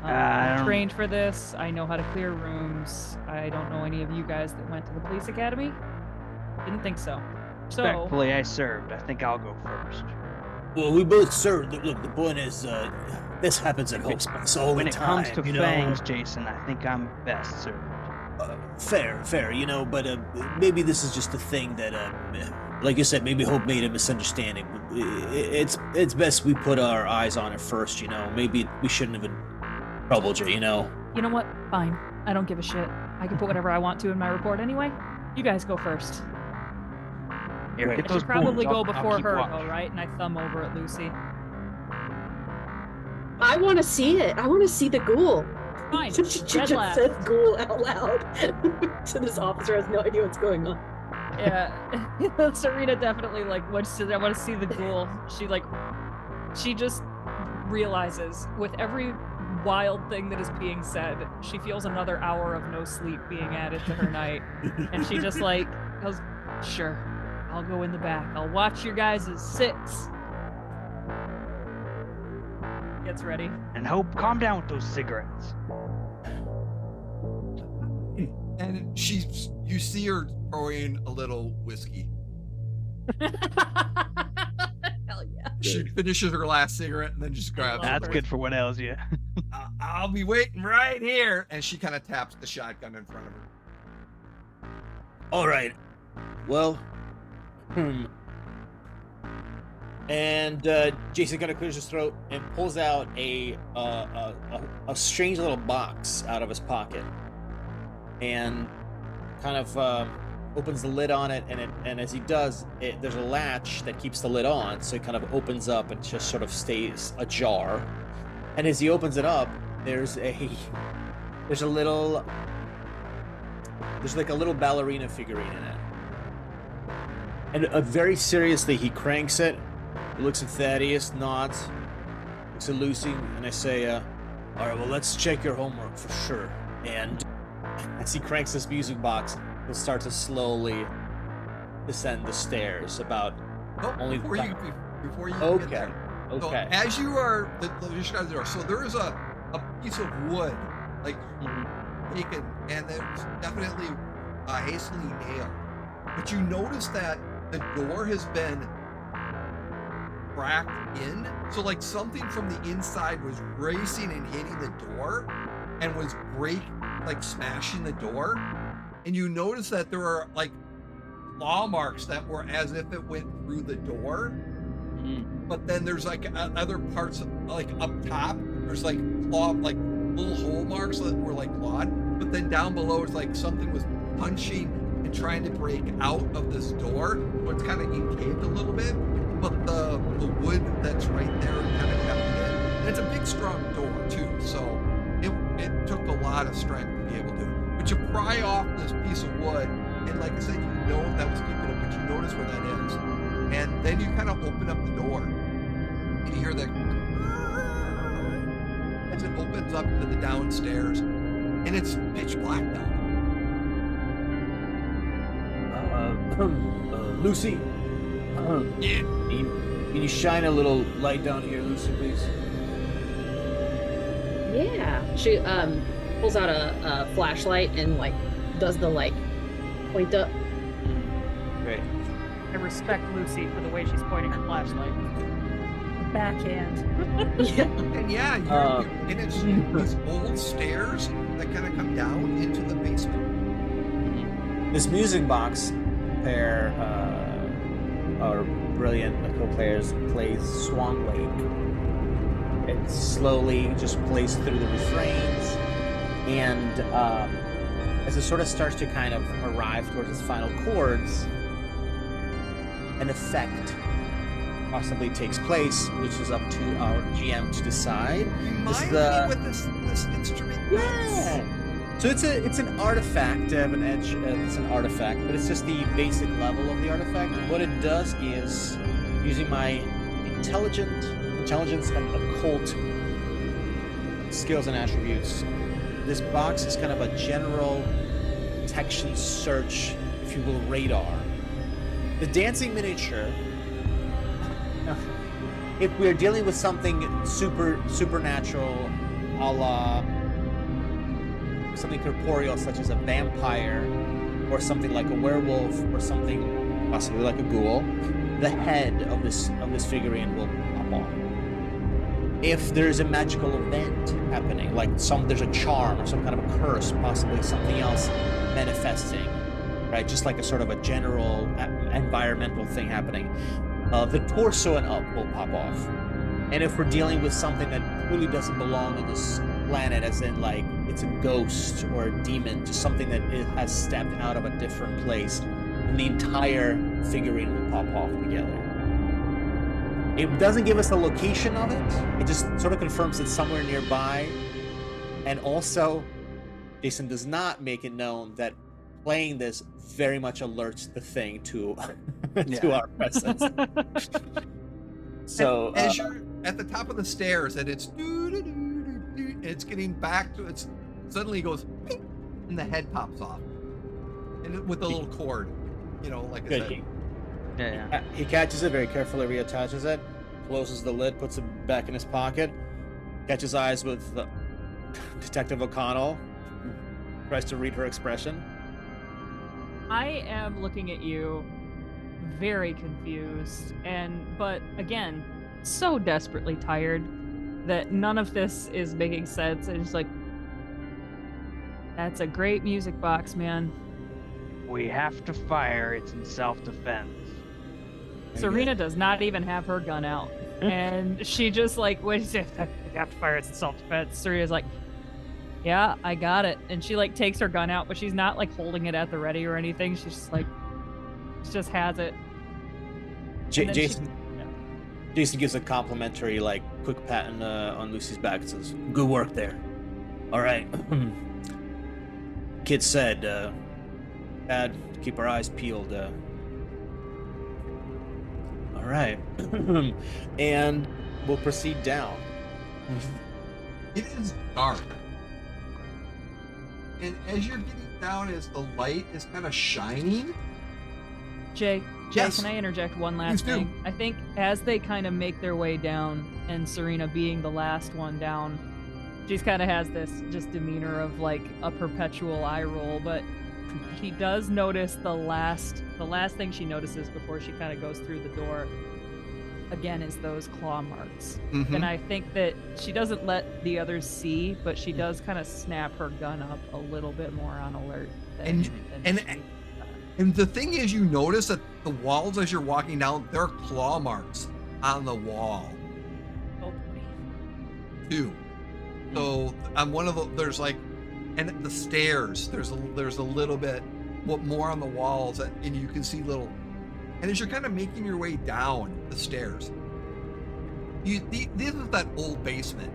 S4: I'm trained for this. I know how to clear rooms. I don't know any of you guys that went to the police academy. Didn't think so. So,
S2: Respectfully, I served. I think I'll go first.
S3: Well, we both served. Look, the point is, this happens at Hope's place all
S2: When
S3: the
S2: it
S3: time.
S2: comes to fangs, Jason, I think I'm best served.
S3: Fair, but maybe this is just a thing that, like you said, maybe Hope made a misunderstanding. It's best we put our eyes on it first, Maybe we shouldn't have troubled you,
S4: You know what? Fine. I don't give a shit. I can put whatever I want to in my report anyway. You guys go first.
S2: Here,
S3: Right.
S2: get
S4: I
S2: those
S4: should probably
S2: bones.
S4: go
S2: I'll
S4: before
S2: keep
S4: her,
S2: watch.
S4: though, right? And I thumb over at Lucy.
S5: I want to see it. I want to see the ghoul.
S4: Fine.
S5: She just
S4: Red lab.
S5: says ghoul out loud. So this officer has no idea what's going on.
S4: Yeah. Serena definitely wants to. I want to see the ghoul. She just realizes with every wild thing that is being said, she feels another hour of no sleep being added to her night, and she just goes, "Sure, I'll go in the back. I'll watch your guys' sits." Gets ready.
S2: And Hope, calm down with those cigarettes.
S1: And you see her throwing a little whiskey.
S4: Hell yeah.
S1: She finishes her last cigarette and then just grabs it.
S2: That's good for what else, yeah.
S1: I'll be waiting right here. And she kind of taps the shotgun in front of her.
S3: All right. Well, And Jason kind of clears his throat and pulls out a strange little box out of his pocket, and kind of opens the lid on it. And as he does, there's a latch that keeps the lid on, so it kind of opens up and just sort of stays ajar. And as he opens it up, there's there's like a little ballerina figurine in it. And very seriously, he cranks it. He looks at Thaddeus, nods, looks at Lucy, and I say, all right, well, let's check your homework for sure. And as he cranks this music box, he'll start to slowly descend the stairs about only
S1: before you get
S3: Okay.
S1: there. So
S3: Okay.
S1: as you are, so there is a piece of wood, like taken, and it's definitely hastily nailed. But you notice that the door has been cracked in, so like something from the inside was racing and hitting the door, and was smashing the door. And you notice that there are like claw marks that were as if it went through the door. But then there's like other parts, like up top, there's like claw, like little hole marks that were like clawed. But then down below, it's like something was punching and trying to break out of this door. So it's kind of encaved a little bit. But the wood that's right there kind of kept it in. And it's a big, strong door too. So it took a lot of strength to be able to. But you pry off this piece of wood, and like I said, you know that was keeping it, but you notice where that is. And then you kind of open up the door, and you hear that as it opens up to the downstairs, and it's pitch black down
S3: Lucy,
S1: there.
S3: can you shine a little light down here, Lucy, please?
S5: Yeah. She pulls out a flashlight and like does the like point up.
S3: Great.
S4: I respect Lucy for the way she's pointing her flashlight. Backhand.
S5: Yeah.
S1: And yeah, and it's these old stairs that kind of come down into the basement.
S3: This music box pair, our brilliant co-players, plays Swan Lake. It slowly just plays through the refrains, and as it sort of starts to kind of arrive towards its final chords, an effect possibly takes place, which is up to our GM to decide.
S1: Remind me what this instrument
S3: Yeah. So it's an artifact. To have an edge, it's an artifact, but it's just the basic level of the artifact. What it does is, using my intelligence and occult skills and attributes, this box is kind of a general detection search, if you will, radar. The dancing miniature, if we're dealing with something supernatural, a la something corporeal such as a vampire, or something like a werewolf, or something possibly like a ghoul, the head of this figurine will pop off. If there's a magical event happening, like there's a charm or some kind of a curse, possibly something else manifesting, right? Just like a sort of a general environmental thing happening, the torso and up will pop off. And if we're dealing with something that really doesn't belong on this planet, as in like it's a ghost or a demon, just something that has stepped out of a different place, and the entire figurine will pop off together. It doesn't give us the location of it. It just sort of confirms it's somewhere nearby. And also, Jason does not make it known that playing this very much alerts the thing to to our presence. So
S1: as you're at the top of the stairs, and it's and it's getting back to its, suddenly it goes ping, and the head pops off, and with a little cord, like I said.
S2: Yeah.
S3: He catches it very carefully, reattaches it, closes the lid, puts it back in his pocket, catches eyes with Detective O'Connell, tries to read her expression.
S4: I am looking at you very confused, but again, so desperately tired that none of this is making sense. And just like, that's a great music box, man.
S2: We have to fire. It's in self-defense.
S4: Serena does not even have her gun out, and she just like, what is it? You have to fire. It's in self-defense. Serena's like, yeah, I got it. And she like takes her gun out, but she's not like holding it at the ready or anything. She's just like, she just has it.
S3: Jason gives a complimentary, like, quick pat on Lucy's back and says, "Good work there. All right, kid said, Dad, keep our eyes peeled. All right. And we'll proceed down.
S1: It is dark. And as you're getting down, as the light is kind of shining.
S4: Jay,
S1: Yes.
S4: can I interject one last
S1: Please do.
S4: thing? I think as they kind of make their way down, and Serena being the last one down, she's kind of has this just demeanor of like a perpetual eye roll, but she does notice the last thing she notices before she kind of goes through the door again is those claw marks.
S1: Mhm.
S4: And I think that she doesn't let the others see, but she does kind of snap her gun up a little bit more on alert than
S1: And-
S4: she-
S1: And the thing is, you notice that the walls as you're walking down, there are claw marks on the wall
S4: Oh, boy.
S1: too. So on one of the, there's like, and the stairs, there's a little bit more on the walls, and you can see little. And as you're kind of making your way down the stairs, this is that old basement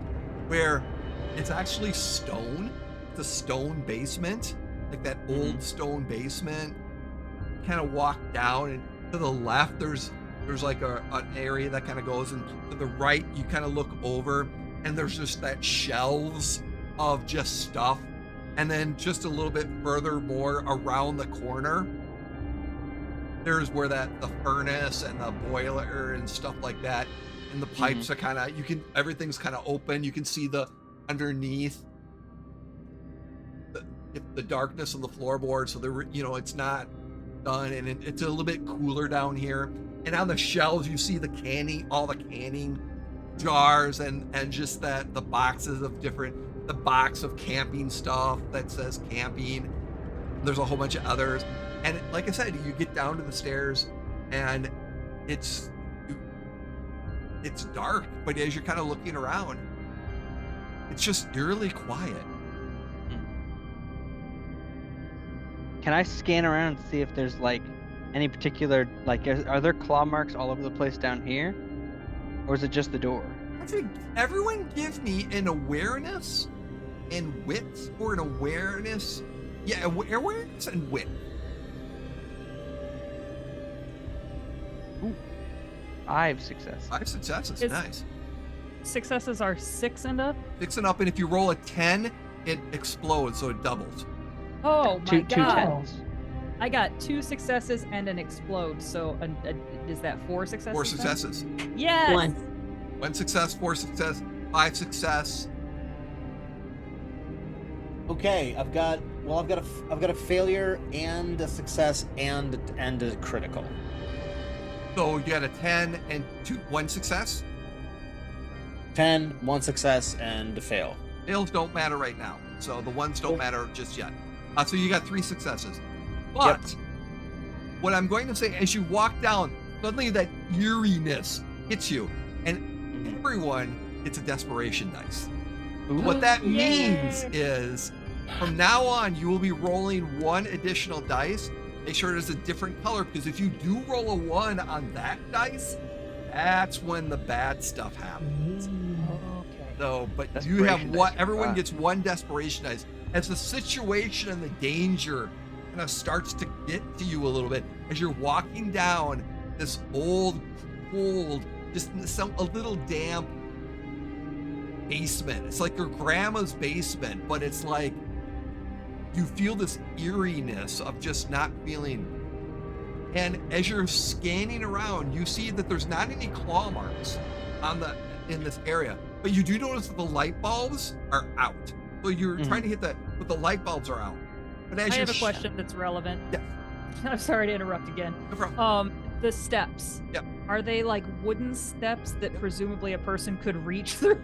S1: where it's actually stone. It's a stone basement, like that old stone basement. Kind of walk down, and to the left there's like an area that kind of goes, and to the right you kind of look over, and there's just that shelves of just stuff, and then just a little bit further more around the corner there's where the furnace and the boiler and stuff like that, and the pipes are kind of, everything's kind of open. You can see the underneath the darkness of the floorboard, so there, it's not done, and it's a little bit cooler down here. And on the shelves you see all the canning jars, and just that the boxes of the box of camping stuff that says camping. There's a whole bunch of others, and like I said, you get down to the stairs and it's dark, but as you're kind of looking around, it's just eerily quiet.
S2: Can I scan around and see if there's like any particular, like, are there claw marks all over the place down here, or is it just the door?
S1: Actually, everyone give me an awareness and wit, or an awareness. Yeah, awareness and wit.
S2: Ooh, 5 successes.
S1: 5 successes.
S4: Is-
S1: Nice.
S4: Successes are 6 and up.
S1: 6 and up, and if you roll a 10, it explodes, so it doubles.
S4: Oh my
S2: Two
S4: god!
S2: tens.
S4: I got 2 successes and an explode. So is that 4 successes?
S1: 4
S4: then?
S1: successes.
S4: Yes.
S5: 1.
S1: 1 success, 4 success, 5 success.
S3: Okay, I've got a failure and a success and a critical.
S1: So you got a 10 and 1 success.
S3: 10, 1 success, and a fail.
S1: Fails don't matter right now, so the ones don't matter just yet. So you got 3 successes. But what I'm going to say, as you walk down, suddenly that eeriness hits you, and everyone gets a desperation dice. What that means is, from now on, you will be rolling 1 additional dice. Make sure it is a different color, because if you do roll a 1 on that dice, that's when the bad stuff happens.
S4: Okay.
S1: So, but you have
S2: Desperation
S1: what?
S2: dice.
S1: Everyone
S2: Wow.
S1: gets 1 desperation dice. As the situation and the danger kind of starts to get to you a little bit, as you're walking down this old, cold, just a little damp basement. It's like your grandma's basement, but it's like you feel this eeriness of just not feeling. And as you're scanning around, you see that there's not any claw marks in this area, but you do notice that the light bulbs are out. So you're trying to hit but the light bulbs are out. But as
S4: I
S1: you're
S4: have a question that's relevant.
S1: Yeah.
S4: I'm sorry to interrupt again.
S1: No problem.
S4: The steps.
S1: Yep.
S4: Are they like wooden steps that presumably a person could reach through?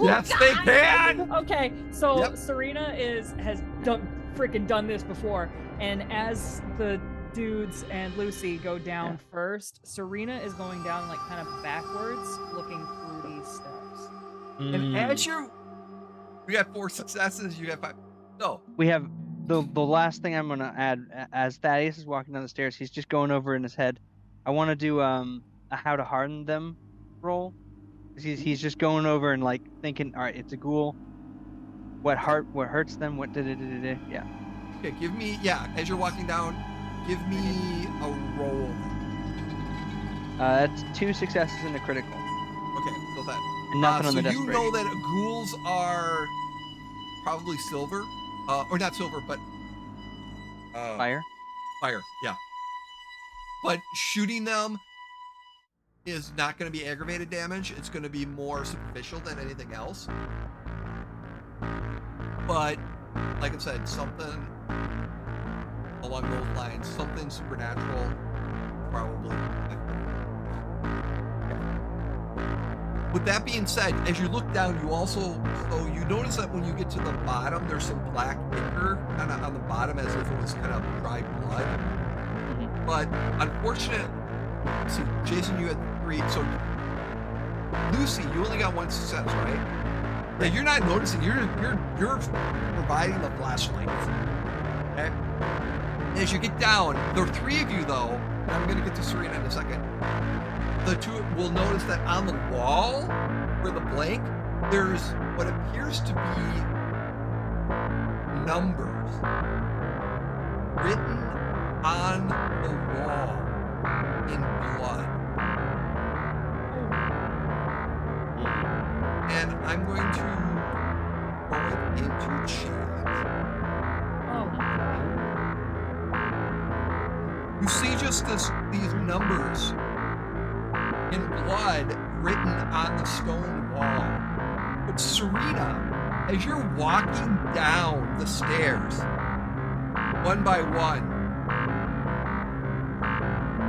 S1: Yes, they can.
S4: Okay, so
S1: Yep.
S4: Serena has done this before, and as the dudes and Lucy go down first, Serena is going down like kind of backwards, looking through these steps.
S1: And as we got 4 successes, you got 5. So
S2: We have the last thing I'm gonna add, as Thaddeus is walking down the stairs, he's just going over in his head. I want to do a how to harden them roll. He's just going over and like thinking, all right, it's a ghoul. What hurts them? What did it? Yeah.
S1: Okay, give me, yeah, as you're walking down, give me a roll.
S2: That's 2 successes and a critical.
S1: Okay, so that.
S2: And nothing on
S1: So
S2: the
S1: you know
S2: desperation.
S1: that ghouls are probably silver, or not silver, but
S2: Fire.
S1: fire. Yeah, but shooting them is not going to be aggravated damage. It's going to be more superficial than anything else. But like I said, something along those lines, something supernatural, probably. With that being said, as you look down, you you notice that when you get to the bottom, there's some black ichor kind of on the bottom, as if it was kind of dry blood.
S2: Mhm.
S1: But unfortunately, see, Jason, you had 3. So Lucy, you only got 1 success, right? Yeah, you're not noticing. You're providing the flashlight. Okay. As you get down, there are 3 of you though, and I'm going to get to Serena in a second. The 2 will notice that on the wall, where the blank, there's what appears to be numbers written on the wall in blood. And I'm going to throw it into chat.
S4: Oh my god.
S1: You see just these numbers in blood written on the stone wall. But Serena, as you're walking down the stairs, one by one,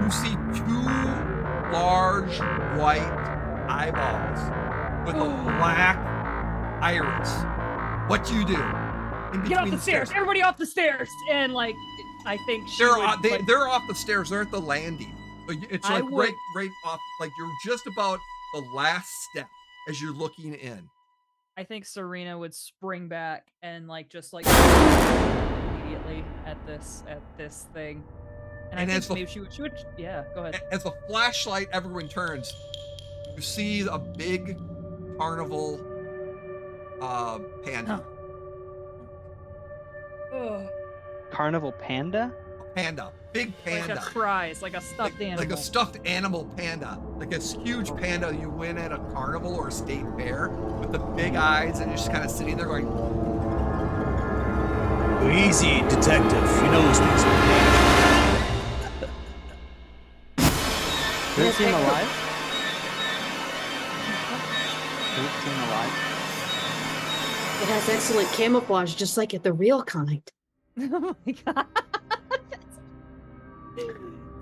S1: you see 2 large white eyeballs with a black iris. What do you do? In
S4: Get off
S1: between
S4: the stairs! Everybody off the stairs! And like, I think she
S1: They're
S4: would,
S1: off,
S4: like,
S1: they're off the stairs. They're at the landing. So it's
S4: I
S1: like
S4: would-
S1: right off. Like you're just about the last step as you're looking in.
S4: I think Serena would spring back and like just like immediately at this thing. And
S1: And
S4: I
S1: as
S4: think
S1: the-
S4: maybe she would yeah, go ahead.
S1: As the flashlight everyone turns, you see a big carnival panda.
S4: Ugh.
S2: Carnival panda?
S1: Panda. Big
S4: Like
S1: panda.
S4: a prize, like a stuffed animal.
S1: Like a stuffed animal panda. Like a huge panda you win at a carnival or a state fair with the big eyes, and you're just kind of sitting there going,
S3: Easy, detective. You know those things.
S2: Does it seem alive? Does it seem alive?
S5: It has excellent camouflage, just like at the real kind.
S4: Oh my god.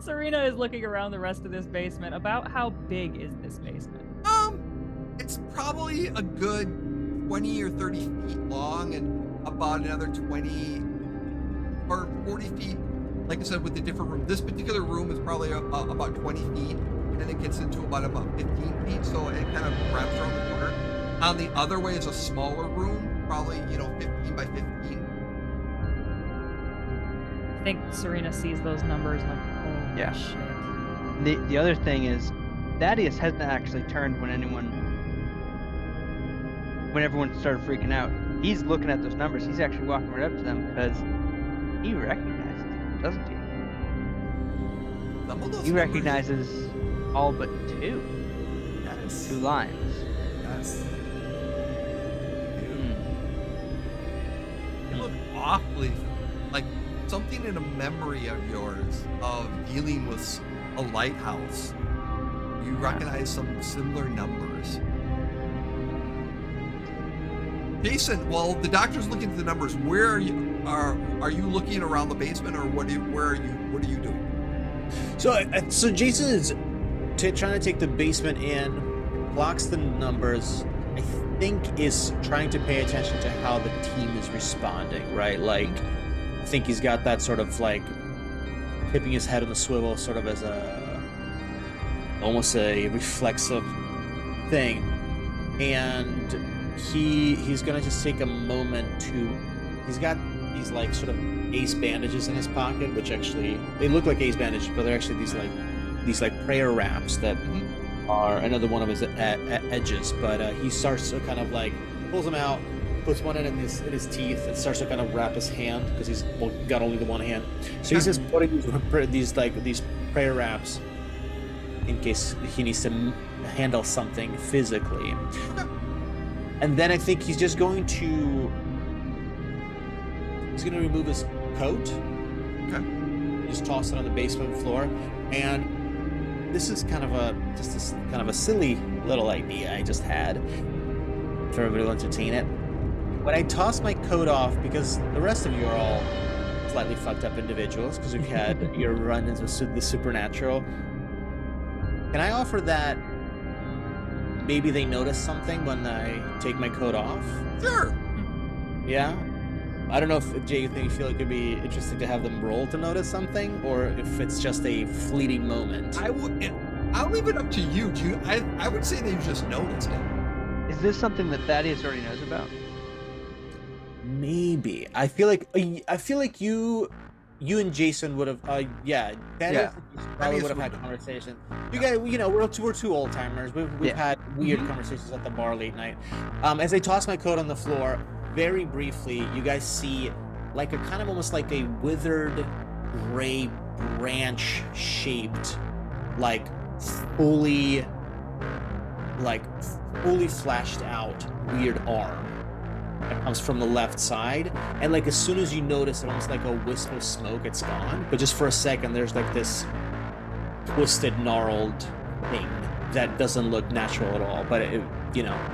S4: Serena is looking around the rest of this basement. About how big is this basement?
S1: it's probably a good 20 or 30 feet long and about another 20 or 40 feet. Like I said, with the different room. This particular room is probably about 20 feet, and then it gets into about 15 feet, so it kind of wraps around the corner. On the other way is a smaller room, probably, 15 by 15.
S4: I think Serena sees those numbers and like, oh
S2: Yeah.
S4: shit.
S2: The other thing is, Thaddeus hasn't actually turned when everyone started freaking out. He's looking at those numbers. He's actually walking right up to them because he recognizes them, doesn't he?
S1: Some of those
S2: He
S1: numbers-
S2: recognizes all but 2
S1: Yes.
S2: lines.
S1: Yes.
S2: Hmm.
S1: You look awfully like something in a memory of yours of dealing with a lighthouse. You recognize some similar numbers. Jason, while the doctor's looking at the numbers, where are you? Are you looking around the basement, or what are you doing?
S3: So Jason is trying to take the basement in, blocks the numbers. I think is trying to pay attention to how the team is responding, right? Like, I think he's got that sort of like tipping his head on the swivel, sort of as almost a reflexive thing, and he's gonna just take a moment to. He's got these like sort of ace bandages in his pocket, which actually they look like ace bandages, but they're actually these prayer wraps that are another one of his edges. But he starts to kind of like pulls them out, puts one hand in his teeth and starts to kind of wrap his hand because he's got only the one hand. So he's just putting these prayer wraps in case he needs to handle something physically. And then I think he's just going to remove his coat.
S1: Okay.
S3: Just toss it on the basement floor. And this is kind of a silly little idea I just had for everybody to entertain it. When I toss my coat off, because the rest of you are all slightly fucked up individuals because you've had your run into the supernatural, can I offer that maybe they notice something when I take my coat off?
S1: Sure.
S3: Yeah? I don't know if, Jay, you feel like it'd be interesting to have them roll to notice something, or if it's just a fleeting moment.
S1: I'll leave it up to you. I would say they've just noticed it.
S2: Is this something that Thaddeus already knows about?
S3: Maybe. I feel like you and Jason would have. Thaddeus probably would have had conversations. You guys, we're two old timers. We've had weird conversations at the bar late night. As I toss my coat on the floor, very briefly, you guys see like a kind of almost like a withered gray branch shaped, like fully flashed out weird arm that comes from the left side, and like as soon as you notice it, almost like a wisp of smoke, it's gone. But just for a second, there's like this twisted, gnarled thing that doesn't look natural at all. But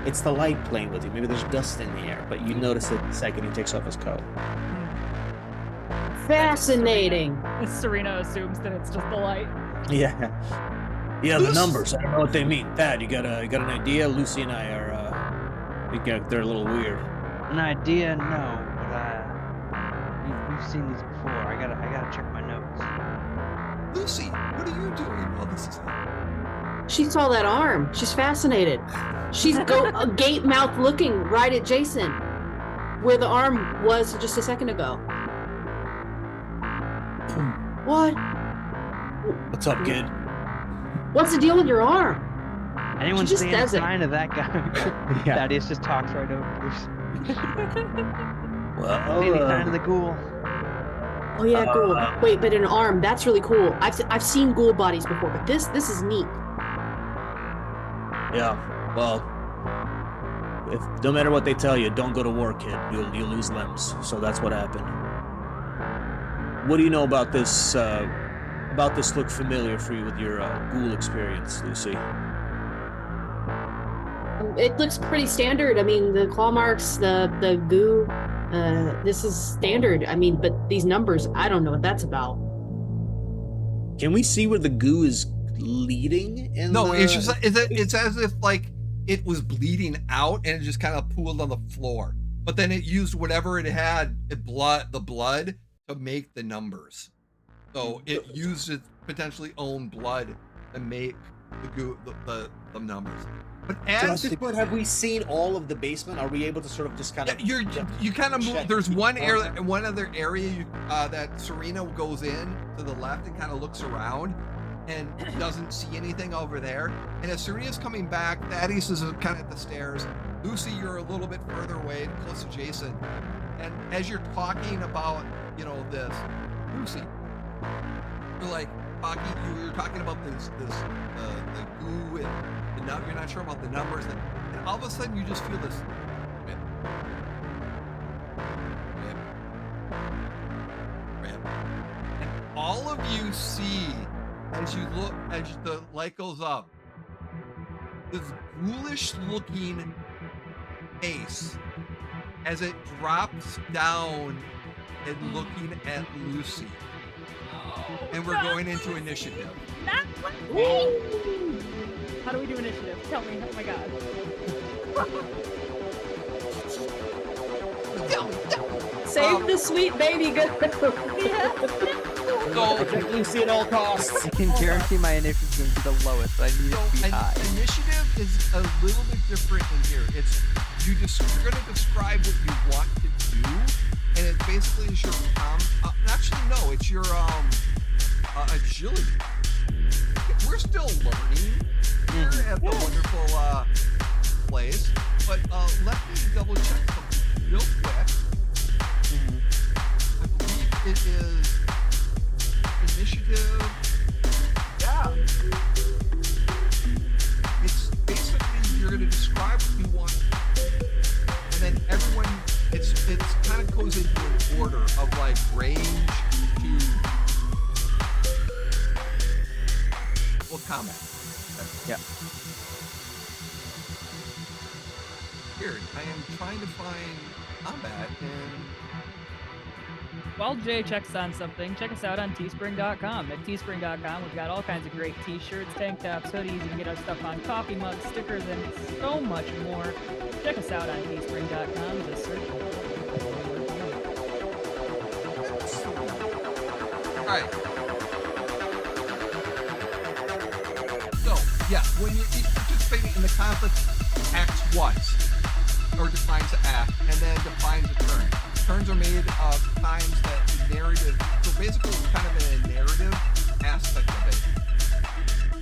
S3: it's the light playing with you. Maybe there's dust in the air, but you notice it the second he takes off his coat.
S5: Fascinating.
S4: Serena assumes that it's just the light.
S3: Yeah, the numbers. I don't know what they mean. Thad, you got an idea? Lucy and I are. They're a little weird.
S2: An idea? No, but we've seen these before. I gotta check my notes.
S1: Lucy, what are you doing while this is happening?
S5: She saw that arm. She's fascinated. She's gape mouth looking right at Jason, where the arm was just a second ago. What?
S3: What's up, kid?
S5: What's the deal with your arm?
S2: Anyone
S5: just
S2: seeing a
S5: does it.
S2: sign of that guy?
S3: Yeah.
S2: Thaddeus just talks right over Lucy.
S3: Well,
S2: Any sign of the ghoul?
S5: Oh yeah, ghoul. Wait, but an arm. That's really cool. I've seen ghoul bodies before, but this is neat.
S3: Yeah. Well, no matter what they tell you, don't go to war, kid. You'll lose limbs. So that's what happened. What do you know about this? Look familiar for you with your ghoul experience, Lucy?
S5: It looks pretty standard. I mean, the claw marks, the goo. This is standard. I mean, but these numbers, I don't know what that's about.
S3: Can we see where the goo is leading?
S1: It's just it's as if like it was bleeding out and it just kind of pooled on the floor. But then it used whatever it had, the blood to make the numbers. So it used its potentially own blood to make the goo, the numbers. But
S3: so at this point, have we seen all of the basement? Are we able to sort of just kind of?
S1: You kind of move. There's one other area that Serena goes in to the left and kind of looks around and doesn't see anything over there. And as Serena's coming back, Thaddeus is kind of at the stairs. Lucy, you're a little bit further away, close to Jason. And as you're talking about, this, Lucy, you're like, you're talking about the goo and you're not sure about the numbers, and all of a sudden you just feel this rip. And all of you see as the light goes up, this ghoulish looking face as it drops down and looking at Lucy. And we're going into initiative.
S4: Not one. How do we do initiative? Tell me. Oh my god.
S5: Save the sweet baby. Good.
S1: So
S3: Lucy at all costs.
S2: I can guarantee my initiative is the lowest. I need it to be high.
S1: Initiative is a little bit different in here. You're going to describe what you want to do, and it basically is your it's your agility. We're still learning here at the wonderful place, but let me double check something. to describe what you want, and then everyone, it's kind of goes into an order of like range to combat.
S2: Yeah.
S1: Weird. I am trying to find combat and.
S4: While Jay checks on something, check us out on teespring.com. At teespring.com, we've got all kinds of great t-shirts, tank tops, hoodies. You can get our stuff on coffee mugs, stickers, and so much more. Check us out on teespring.com. Just search.
S1: All right. So, yeah, when you're participating in the conflict, acts once, or defines the act, and then defines a turn. Turns are made of times that the narrative, so basically it's kind of in a narrative aspect of it.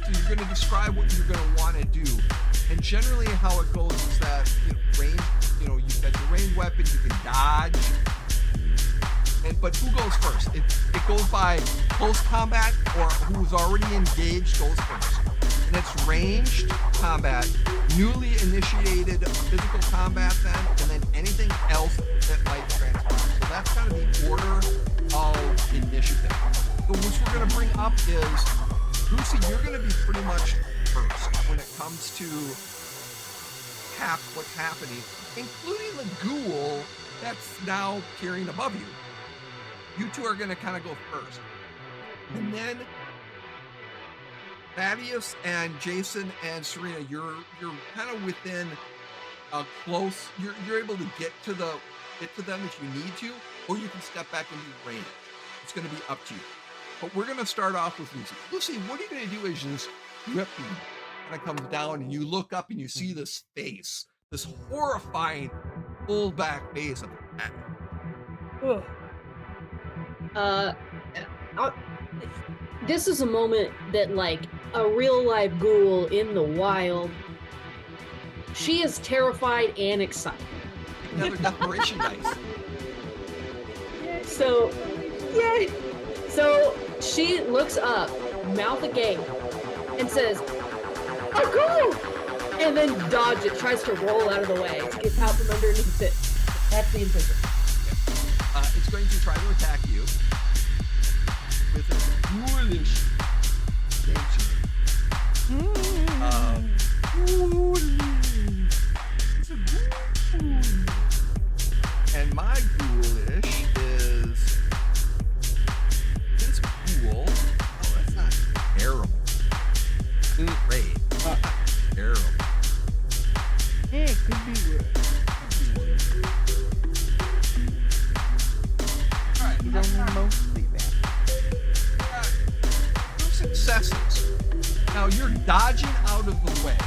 S1: So you're going to describe what you're going to want to do. And generally how it goes is that, range, you've got your ranged weapon, you can dodge. But who goes first? It goes by close combat, or who's already engaged goes first. And it's ranged combat, newly initiated physical combat then, and then anything else that might transpire. So that's kind of the order of initiative. But what we're going to bring up is, Lucy, you're going to be pretty much first when it comes to what's happening, including the ghoul that's now peering above you. You two are going to kind of go first. And then Thaddeus and Jason and Serena, you're kind of within a close. You're able to get to them if you need to, or you can step back and be range. It's going to be up to you. But we're going to start off with Lucy. Lucy, what you're going to do is just rip and kind of comes down, and you look up and you see this face, this horrifying full back face of
S5: this is a moment that, like a real life ghoul in the wild, she is terrified and excited.
S1: Another desperation dice.
S5: So, yay! So she looks up, mouth agape, and says, "A ghoul!" And then dodge it, tries to roll out of the way to get out from underneath it. That's the intention.
S1: It's going to try to attack you with a ghoulish nature. It's a ghoul. And my ghoulish is this ghoul. Oh, that's not terrible. Great. Not terrible.
S2: Yeah, it could be worse. He's only mostly bad.
S1: 2 successes. Now you're dodging out of the way.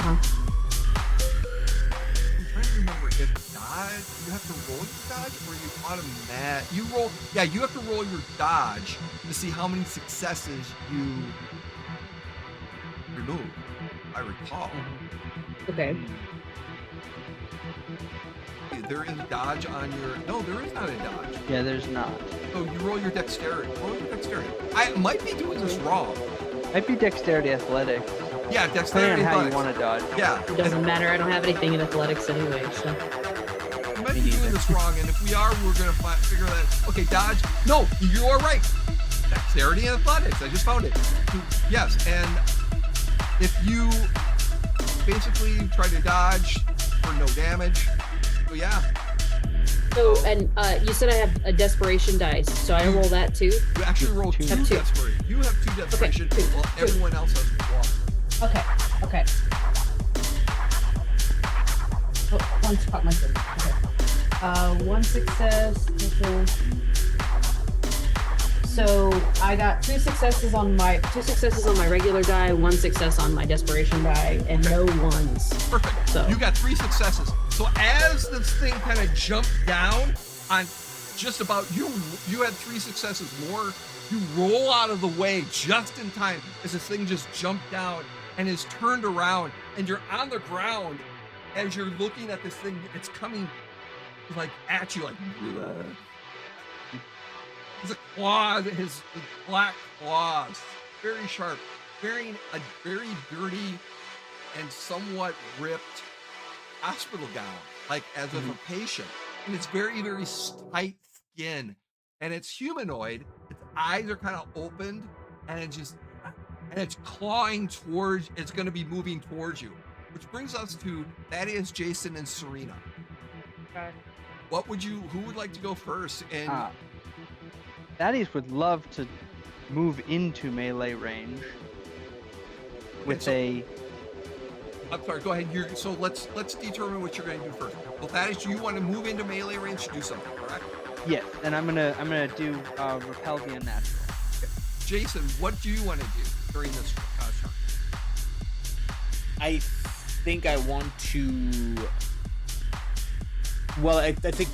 S1: I'm trying to remember if dodge, you have to roll your dodge, or you automatic. You roll. Yeah, you have to roll your dodge to see how many successes you remove. I recall.
S5: Okay.
S1: There is dodge on your. No, there is not a dodge.
S2: Yeah, there's not.
S1: So you roll your dexterity. Roll your dexterity. I might be doing this wrong.
S2: Might be dexterity athletics.
S1: Yeah,
S2: Depending
S1: dexterity.
S2: on how you
S1: athletics.
S2: want to dodge.
S1: Yeah.
S5: It doesn't matter. I don't have anything in athletics anyway, so.
S1: We might be doing this wrong, and if we are, we're gonna figure that. Okay, dodge. No, you are right. Dexterity and athletics. I just found it. Yes, and if you basically try to dodge for no damage, so yeah.
S5: So, and you said I have a desperation dice, so I roll that too?
S1: You actually roll two
S5: Have two.
S1: desperation. You have 2 desperation,
S5: two.
S1: while everyone else has 1.
S5: Okay. Oh, one spot my thing. Okay. 1 success. So I got 2 successes on my regular die, 1 success on my desperation die, and no ones.
S1: Perfect.
S5: So
S1: You got 3 successes. So as this thing kind of jumped down on just about you had 3 successes more. You roll out of the way just in time as this thing just jumped down and is turned around, and you're on the ground as you're looking at this thing. It's coming like at you, like his claws, his black claws, very sharp, wearing a very dirty and and somewhat ripped hospital gown, like as of a patient. And it's very, very tight skin. And it's humanoid. Its eyes are kind of opened, and it's clawing towards, it's going to be moving towards you. Which brings us to Thaddeus, Jason, and Serena.
S4: Okay.
S1: Who would like to go first? And
S2: Thaddeus would love to move into melee range with
S1: I'm sorry, go ahead. So let's determine what you're going to do first. Well, Thaddeus, you want to move into melee range to do something, correct?
S2: Yes, and I'm gonna do repel the unnatural.
S1: Okay. Jason, what do you want to do during this turn?
S3: I think I want to. Well, I think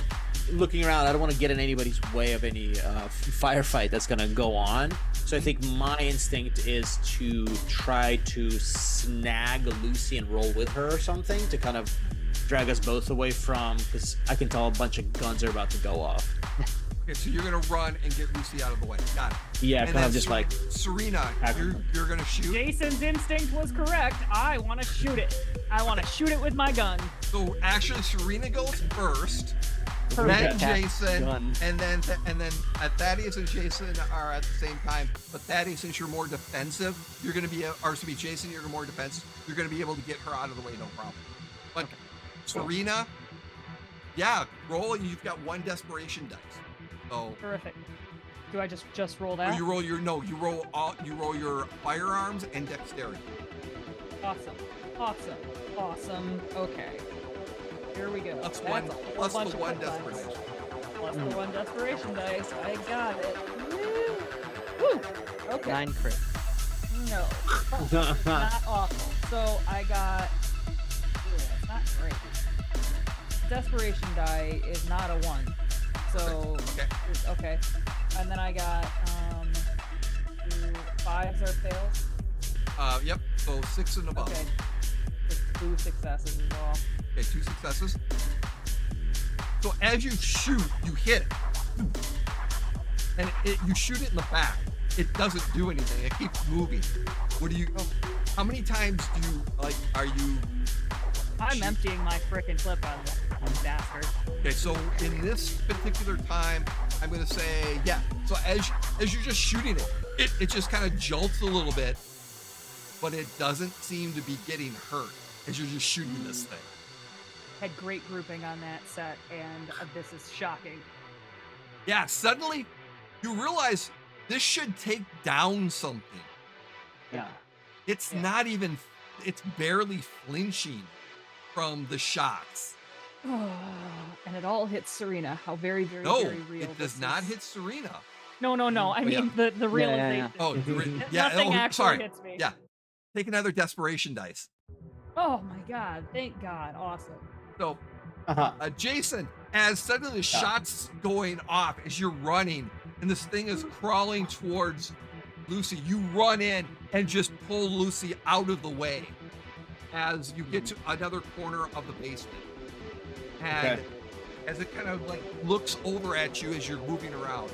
S3: looking around, I don't want to get in anybody's way of any firefight that's going to go on. So I think my instinct is to try to snag Lucy and roll with her or something to kind of drag us both away from, because I can tell a bunch of guns are about to go off.
S1: Okay, so you're going to run and get Lucy out of the way. Got it.
S3: Yeah,
S1: And
S3: kind of
S1: then
S3: just like.
S1: Serena, you're going to shoot.
S4: Jason's instinct was correct. I want to shoot it. I want to shoot it with my gun.
S1: So actually, Serena goes first. Then
S4: Perfect.
S1: Jason,
S2: Gun.
S1: and then Thaddeus and Jason are at the same time. But Thaddeus, since you're more defensive, you're going to be, or to be Jason, you're more defensive. You're going to be able to get her out of the way, no problem. But Serena, yeah, roll, and you've got one desperation dice. So
S4: Terrific. Do I just roll that?
S1: you roll your your firearms and dexterity.
S4: Awesome. Okay. Here we go.
S1: Plus
S4: That's
S1: one,
S4: a whole
S1: plus
S4: bunch
S1: the
S4: of
S1: one
S4: quick dice.
S1: desperation.
S4: Plus the one desperation dice. I got it. Woo! Okay.
S2: 9 crit.
S4: No. Not awful. So I got. It's not great. Desperation die is not a 1. So
S1: Okay.
S4: okay. And then I got 5s are fails.
S1: Yep. So 6 and above.
S4: Okay. Just 2 successes as well.
S1: Okay, 2 successes. So as you shoot, you hit it. And you shoot it in the back. It doesn't do anything. It keeps moving. How many times are you...
S4: I'm emptying my frickin' clip on this bastard.
S1: Okay, so in this particular time, I'm going to say, yeah. So as you're just shooting it just kind of jolts a little bit, but it doesn't seem to be getting hurt as you're just shooting this thing.
S4: Had great grouping on that set, and this is shocking.
S1: Yeah, suddenly you realize this should take down something.
S2: Yeah.
S1: It's
S4: Yeah.
S1: not even, it's barely flinching from the shots.
S4: And it all hits Serena. How very, very,
S1: No,
S4: very real.
S1: it does
S4: this
S1: not
S4: is.
S1: hit Serena.
S4: No. I mean the realization.
S1: Oh,
S4: Nothing
S1: yeah.
S4: actually
S1: Sorry.
S4: hits me.
S1: Yeah. Take another desperation dice.
S4: Oh my god! Thank God! Awesome.
S1: So,
S3: Uh-huh.
S1: Jason, as suddenly the shots going off as you're running, and this thing is crawling towards Lucy, you run in and just pull Lucy out of the way as you get to another corner of the basement. And as it kind of like looks over at you as you're moving around.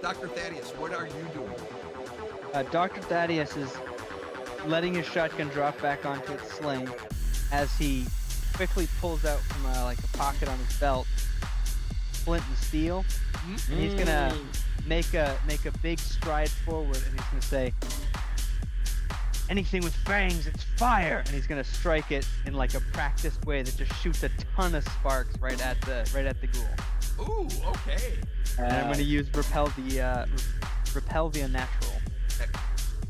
S1: Dr. Thaddeus, what are you doing?
S2: Dr. Thaddeus is letting his shotgun drop back onto its sling as he quickly pulls out from a pocket on his belt flint and steel, and he's gonna make a big stride forward, and he's gonna say, "Anything with fangs, it's fire!" And he's gonna strike it in like a practiced way that just shoots a ton of sparks right at the ghoul.
S1: Ooh, okay.
S2: And I'm gonna use repel the unnatural.
S1: Okay.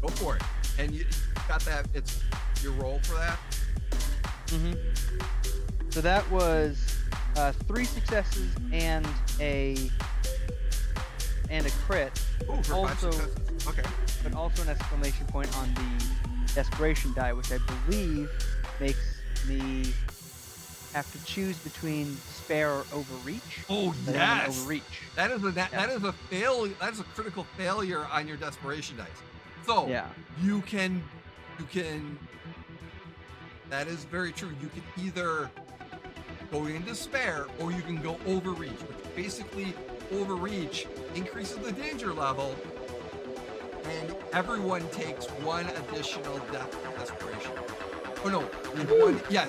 S1: Go for it. And you got that, it's your roll for that?
S2: So that was 3 successes and a crit,
S1: Ooh, for 5
S2: Also-
S1: successes. Okay.
S2: but also an exclamation point on the desperation die, which I believe makes me have to choose between spare or overreach.
S1: Oh,
S2: But I'm gonna
S1: yes.
S2: overreach.
S1: That is a failure. That is a critical failure on your desperation dice. So
S2: Yeah.
S1: you can. That is very true. You can either go into spare or you can go overreach, which basically overreach increases the danger level, and everyone takes 1 additional desperation. Oh no, and one, yeah,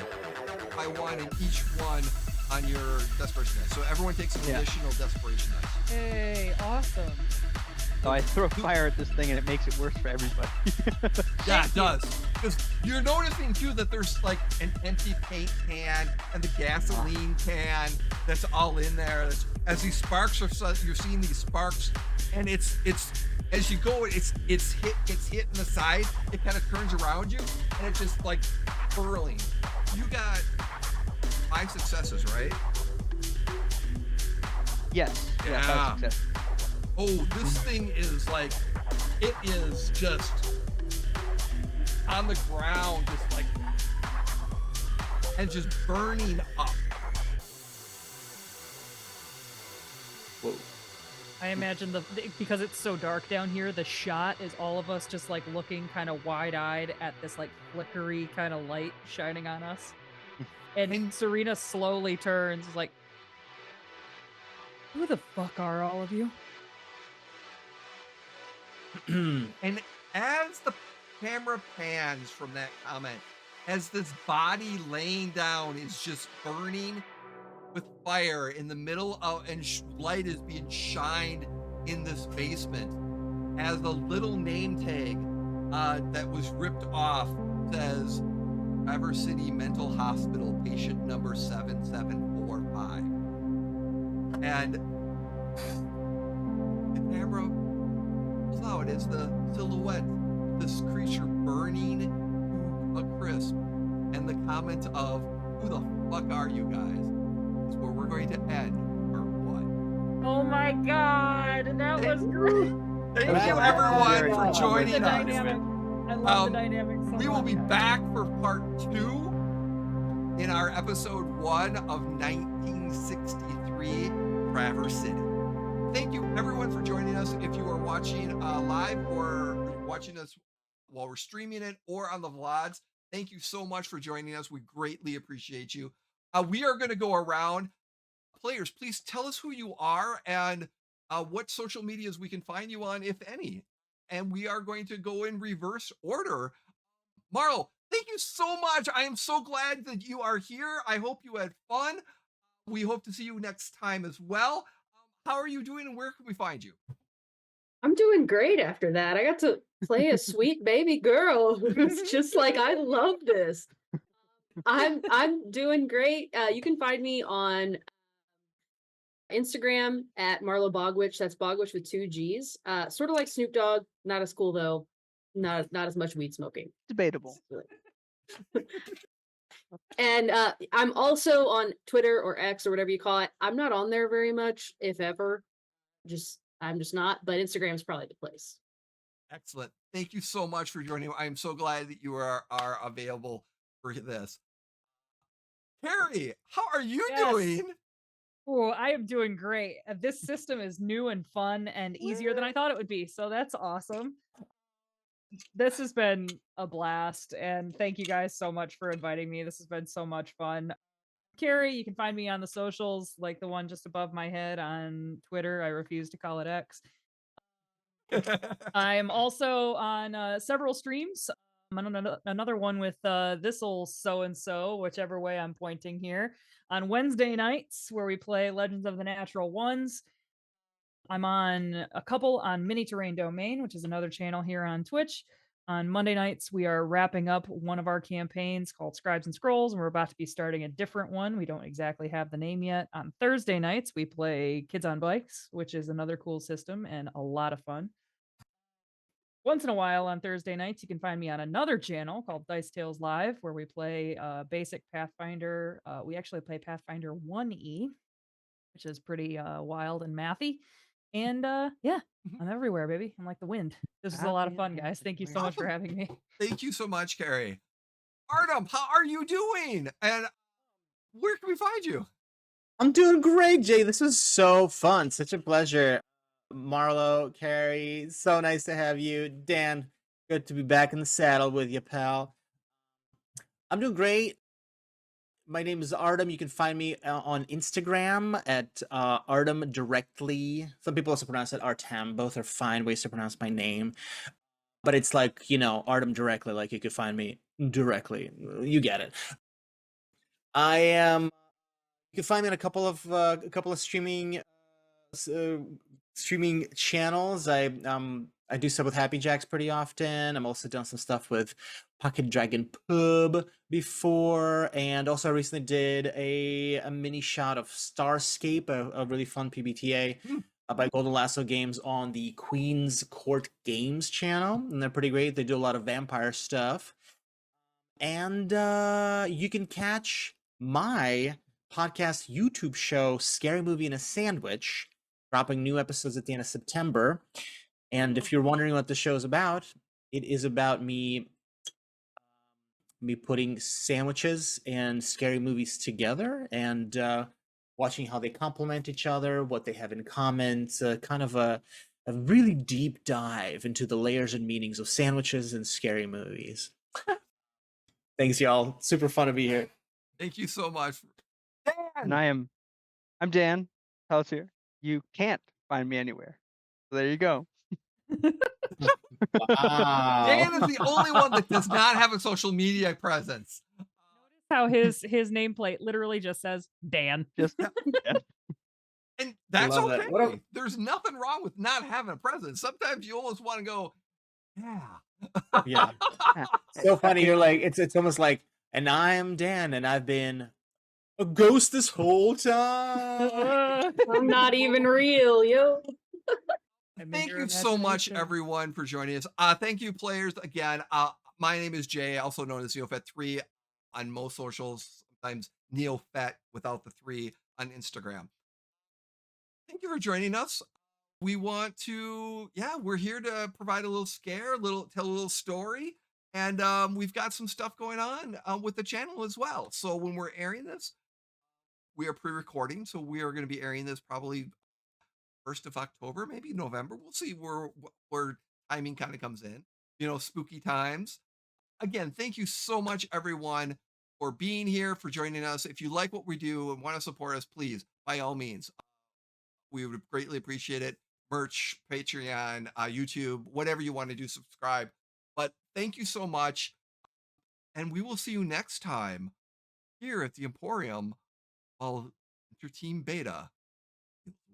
S1: by one, and each one on your desperation dice. So everyone takes an
S2: Yeah.
S1: additional desperation dice.
S4: Hey, awesome.
S2: So I throw fire at this thing and it makes it worse for everybody.
S1: Yeah, it does. Because you're noticing too that there's like an empty paint can and the gasoline can that's all in there. As these sparks are, you're seeing these sparks, and it's as you go, gets hit in the side. It kind of turns around you, and it's just like whirling. You got 5 successes, right?
S2: Yes.
S1: Yeah.
S2: 5 successes.
S1: Oh, this thing is like, it is just on the ground, just like, and just burning up.
S3: Whoa.
S4: I imagine because it's so dark down here, the shot is all of us just like looking kind of wide-eyed at this like flickery kind of light shining on us. And Serena slowly turns, like, who the fuck are all of you?
S1: And as the camera pans from that comment, as this body laying down is just burning with fire in the middle of, and light is being shined in this basement, as the little name tag that was ripped off says Traverse City Mental Hospital, patient number 7745. And the camera pulls out as the silhouette of this creature burning to a crisp, and the comment of, who the fuck are you guys, is where we're going to end part 1.
S4: Oh my god, that was great.
S1: Thank
S3: Wow.
S1: you everyone
S3: Very
S1: for
S3: cool.
S1: joining
S4: The
S1: us.
S4: dynamic. I love the
S1: Um,
S4: dynamic so
S1: We will
S4: much,
S1: be
S4: guys.
S1: back for part 2 in our episode 1 of 1963 Traverse City. Thank you everyone for joining us. If you are watching live or watching us while we're streaming it or on the vlogs, thank you so much for joining us. We greatly appreciate you. We are going to go around. Players, please tell us who you are and what social medias we can find you on, if any. And we are going to go in reverse order. Marlo, thank you so much. I am so glad that you are here. I hope you had fun. We hope to see you next time as well. How are you doing and where can we find you?
S5: I'm doing great after that. I got to play a sweet baby girl who's just like, I love this. I'm doing great. You can find me on Instagram at Marlo Bogwitch. That's Bogwitch with 2 G's. Sort of like Snoop Dogg, not as cool though. Not as much weed smoking.
S2: Debatable.
S5: And I'm also on Twitter or X or whatever you call it. I'm not on there very much, if ever. I'm just not. But Instagram's probably the place.
S1: Excellent. Thank you so much for joining. I am so glad that you are available for this. Carrie, how are you
S4: Yes.
S1: doing?
S4: Oh, I am doing great. This system is new and fun and easier than I thought it would be. So that's awesome. This has been a blast. And thank you guys so much for inviting me. This has been so much fun. Carrie, you can find me on the socials, like the one just above my head on Twitter. I refuse to call it X. I'm also on several streams. I'm on another one with this old so-and-so, whichever way I'm pointing here, on Wednesday nights where we play Legends of the Natural Ones. I'm on a couple on Mini Terrain Domain, which is another channel here on Twitch. On Monday nights, we are wrapping up one of our campaigns called Scribes and Scrolls, and we're about to be starting a different one. We don't exactly have the name yet. On Thursday nights, we play Kids on Bikes, which is another cool system and a lot of fun. Once in a while on Thursday nights, you can find me on another channel called Dice Tales Live, where we play basic Pathfinder. We actually play Pathfinder 1E, which is pretty wild and mathy. And yeah, I'm everywhere, baby. I'm like the wind. This was a lot of fun, guys. Thank you so much for having me.
S1: Thank you so much, Carrie. Artem, how are you doing? And where can we find you?
S3: I'm doing great, Jay. This was so fun. Such a pleasure. Marlo, Carrie, so nice to have you. Dan, good to be back in the saddle with you, pal. I'm doing great. My name is Artem. You can find me on Instagram at Artem Directly. Some people also pronounce it Artem. Both are fine ways to pronounce my name. But it's like, Artem Directly. Like you could find me directly. You get it. I am. You can find me on a couple of streaming channels. I do stuff with Happy Jacks pretty often. I'm also done some stuff with Pocket Dragon Pub before, and also I recently did a mini shot of Starscape, a really fun PBTA by Golden Lasso Games on the Queen's Court Games channel, and they're pretty great. They do a lot of vampire stuff, and you can catch my podcast YouTube show, Scary Movie in a Sandwich, dropping new episodes at the end of September. And if you're wondering what the show is about, it is about me putting sandwiches and scary movies together and watching how they complement each other, what they have in common. It's kind of a really deep dive into the layers and meanings of sandwiches and scary movies. Thanks, y'all. Super fun to be here.
S1: Thank you so much.
S2: And I'm Dan Pelletier. You can't find me anywhere. So there you go.
S3: Wow.
S1: Dan is the only one that does not have a social media presence.
S4: How his nameplate literally just says Dan.
S2: Just
S1: And that's
S3: love that.
S1: okay.
S3: What a-
S1: There's nothing wrong with not having a presence. Sometimes you almost want to go, yeah.
S3: Yeah. So funny. You're like, it's almost like, and I'm Dan, and I've been a ghost this whole time.
S5: I'm not even real, yo.
S1: Thank you so much, everyone, for joining us. Thank you, players. Again, my name is Jay, also known as NeoFet3 on most socials, sometimes NeoFet without the 3 on Instagram. Thank you for joining us. We want to, we're here to provide a little scare, tell a little story, and we've got some stuff going on with the channel as well. So when we're airing this, we are pre-recording, so we are going to be airing this probably 1st of October, maybe November. We'll see where timing kind of comes in. Spooky times. Again, thank you so much, everyone, for being here, for joining us. If you like what we do and want to support us, please, by all means, we would greatly appreciate it. Merch, Patreon, YouTube, whatever you want to do, subscribe. But thank you so much. And we will see you next time here at the Emporium while Enter Team Beta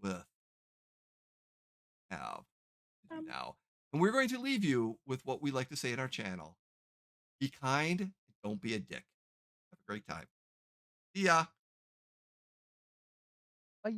S1: with have to do now. And we're going to leave you with what we like to say in our channel. Be kind, don't be a dick. Have a great time. See ya.
S2: bye.